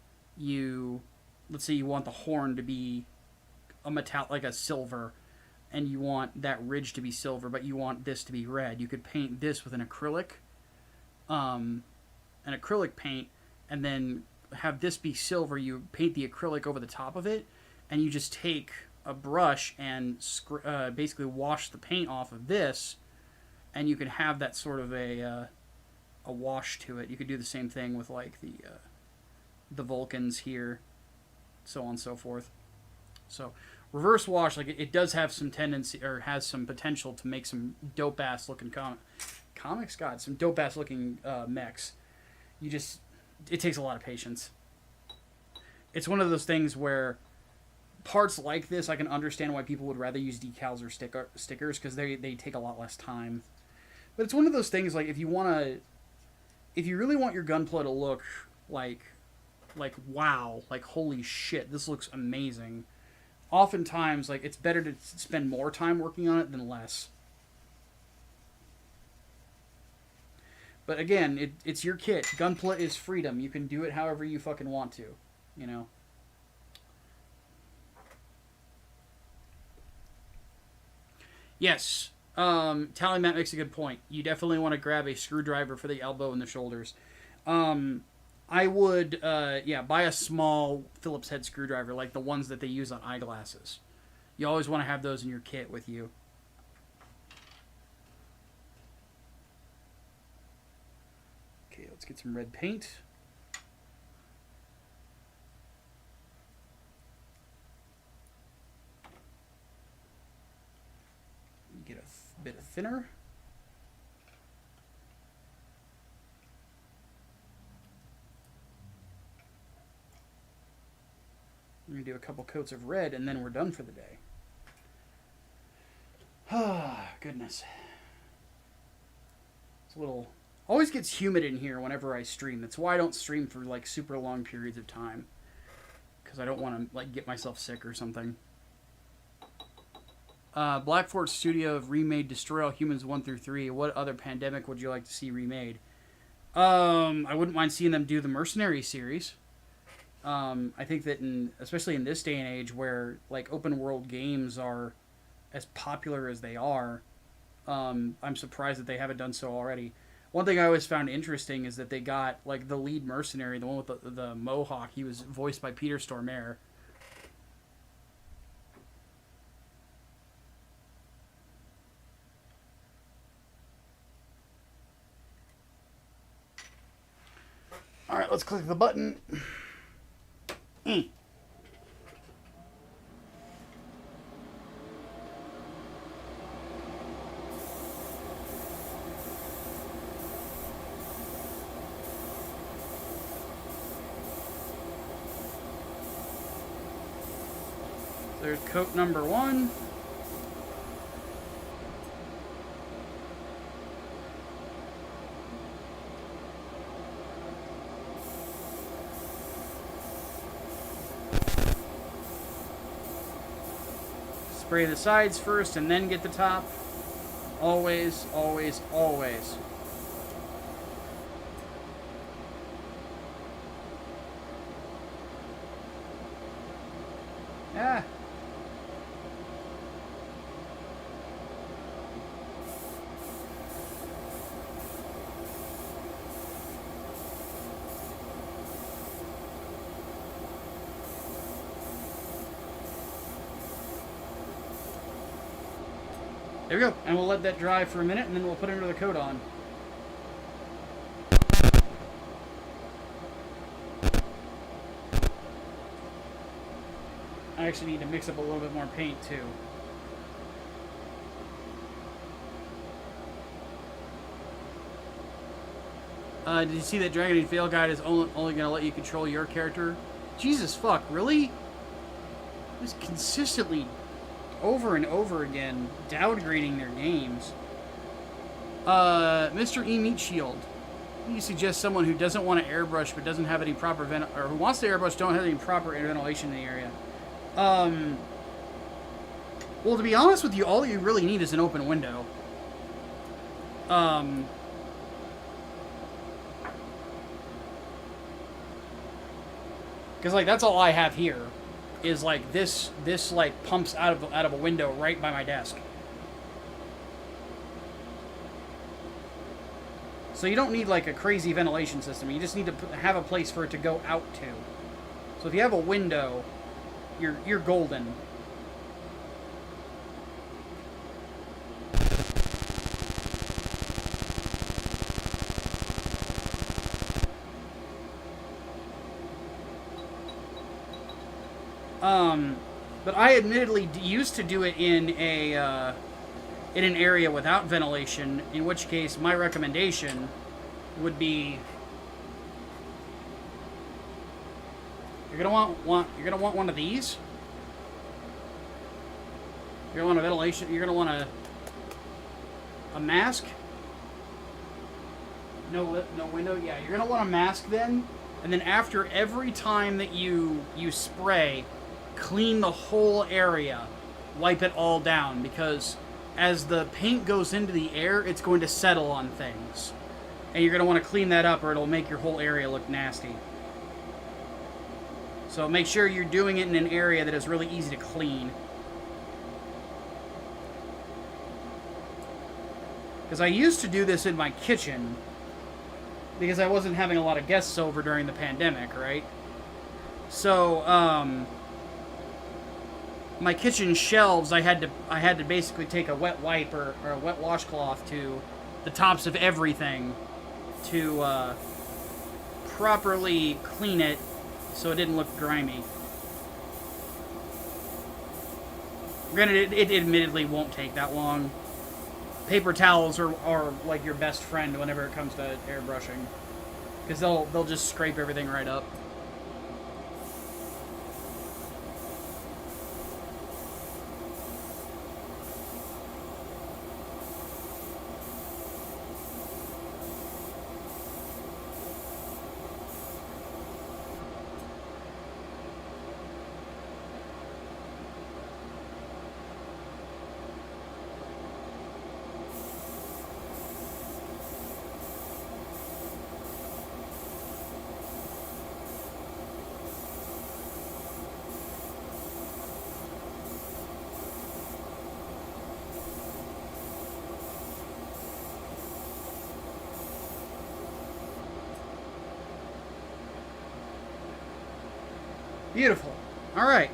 let's say you want the horn to be a metal, like a silver, and you want that ridge to be silver, but you want this to be red. You could paint this with an acrylic paint, and then have this be silver. You paint the acrylic over the top of it, and you just take a brush and basically wash the paint off of this, and you can have that sort of a wash to it. You could do the same thing with like the Vulcans here, so on and so forth. So reverse wash, like, it does have some tendency, or has some potential to make some dope ass looking comics. God, some dope ass looking mechs. It takes a lot of patience. It's one of those things where parts like this, I can understand why people would rather use decals or stickers, because they take a lot less time. But it's one of those things, like, if you really want your Gunpla to look like wow, like holy shit, this looks amazing, oftentimes, like, it's better to spend more time working on it than less. But again, it's your kit. Gunpla is freedom. You can do it however you fucking want to, you know. Yes, Tally Matt makes a good point. You definitely want to grab a screwdriver for the elbow and the shoulders. I would, buy a small Phillips head screwdriver, like the ones that they use on eyeglasses. You always want to have those in your kit with you. Okay, let's get some red paint. Get a bit of thinner. I'm going to do a couple coats of red, and then we're done for the day. Ah, goodness. It's a little... Always gets humid in here whenever I stream. That's why I don't stream for, like, super long periods of time. Because I don't want to, like, get myself sick or something. Black Fort Studio have remade Destroy All Humans 1 through 3. What other Pandemic would you like to see remade? I wouldn't mind seeing them do the Mercenary series. I think that especially in this day and age where, like, open world games are as popular as they are, I'm surprised that they haven't done so already. One thing I always found interesting is that they got, like, the lead mercenary, the one with the mohawk. He was voiced by Peter Stormare. All right, let's click the button. There's coat number 1. Spray the sides first and then get the top. Always, always, always. Ah. There we go. And we'll let that dry for a minute, and then we'll put another coat on. I actually need to mix up a little bit more paint, too. Did you see that Dragon Age Fail Guide is only going to let you control your character? Jesus fuck, really? Just consistently, over and over again, downgrading their games. Mr. E. Meat Shield. You suggest someone who doesn't want to airbrush but doesn't have any proper or who wants to airbrush don't have any proper ventilation in the area. Well, to be honest with you, all you really need is an open window. Because, like, that's all I have here, is, like, this like, pumps out of a window right by my desk. So you don't need, like, a crazy ventilation system. You just need to have a place for it to go out to. So if you have a window, you're golden. But I admittedly used to do it in an area without ventilation, in which case my recommendation would be you're gonna want one of these. You're gonna want a ventilation. You're gonna want a mask. No window. Yeah, you're gonna want a mask then, and then after every time that you spray, clean the whole area, wipe it all down, because as the paint goes into the air, it's going to settle on things. And you're going to want to clean that up or it'll make your whole area look nasty. So make sure you're doing it in an area that is really easy to clean. Because I used to do this in my kitchen, because I wasn't having a lot of guests over during the pandemic, right? So, my kitchen shelves, I had to basically take a wet wipe or a wet washcloth to the tops of everything to properly clean it so it didn't look grimy. Granted, it admittedly won't take that long. Paper towels are like your best friend whenever it comes to airbrushing, because they'll just scrape everything right up. Beautiful. All right.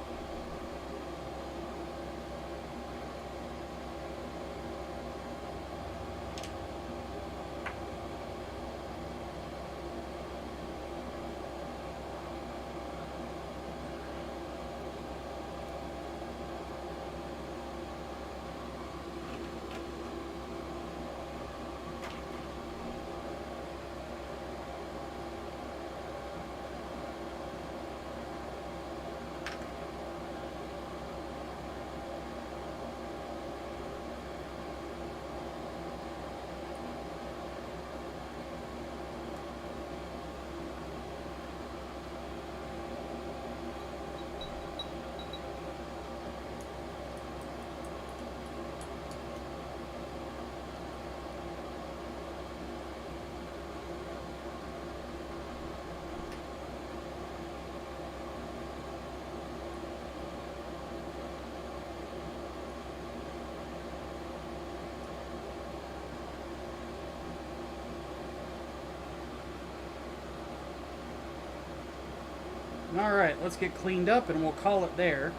Alright, let's get cleaned up and we'll call it there.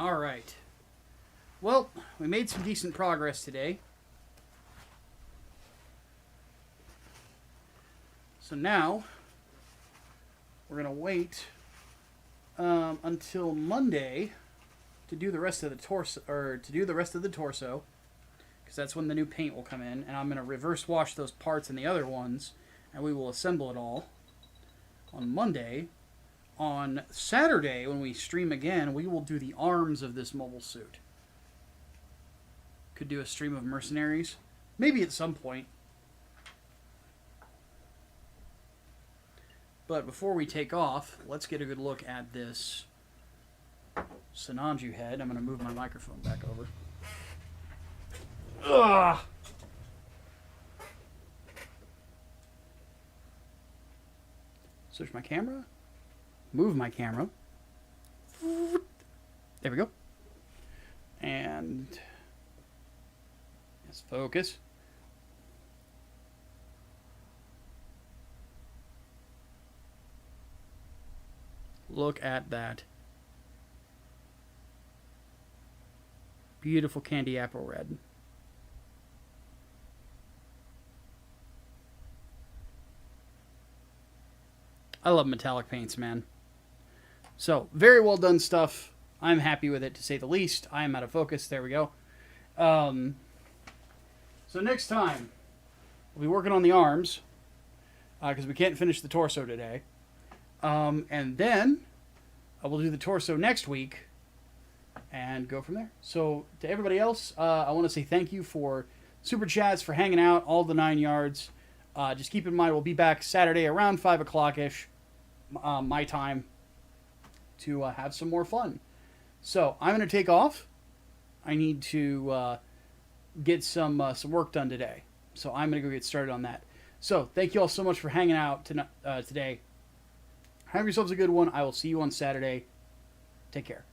All right. Well, we made some decent progress today. So now we're gonna wait until Monday to do the rest of the torso, because that's when the new paint will come in, and I'm gonna reverse wash those parts and the other ones, and we will assemble it all on Monday. On Saturday, when we stream again, we will do the arms of this mobile suit. Could do a stream of mercenaries. Maybe at some point. But before we take off, let's get a good look at this Sinanju head. I'm going to move my microphone back over. Ugh! Switch my camera. Move my camera. There we go. And let's focus. Look at that. Beautiful candy apple red. I love metallic paints, man. So, very well done stuff. I'm happy with it, to say the least. I am out of focus. There we go. So next time, we'll be working on the arms, because we can't finish the torso today. And then, we'll do the torso next week, and go from there. So, to everybody else, I want to say thank you for super chats, for hanging out, all the 9 yards. Just keep in mind, we'll be back Saturday around 5 o'clock-ish, my time, to have some more fun. So, I'm going to take off. I need to get some work done today. So, I'm going to go get started on that. So, thank you all so much for hanging out today. Have yourselves a good one. I will see you on Saturday. Take care.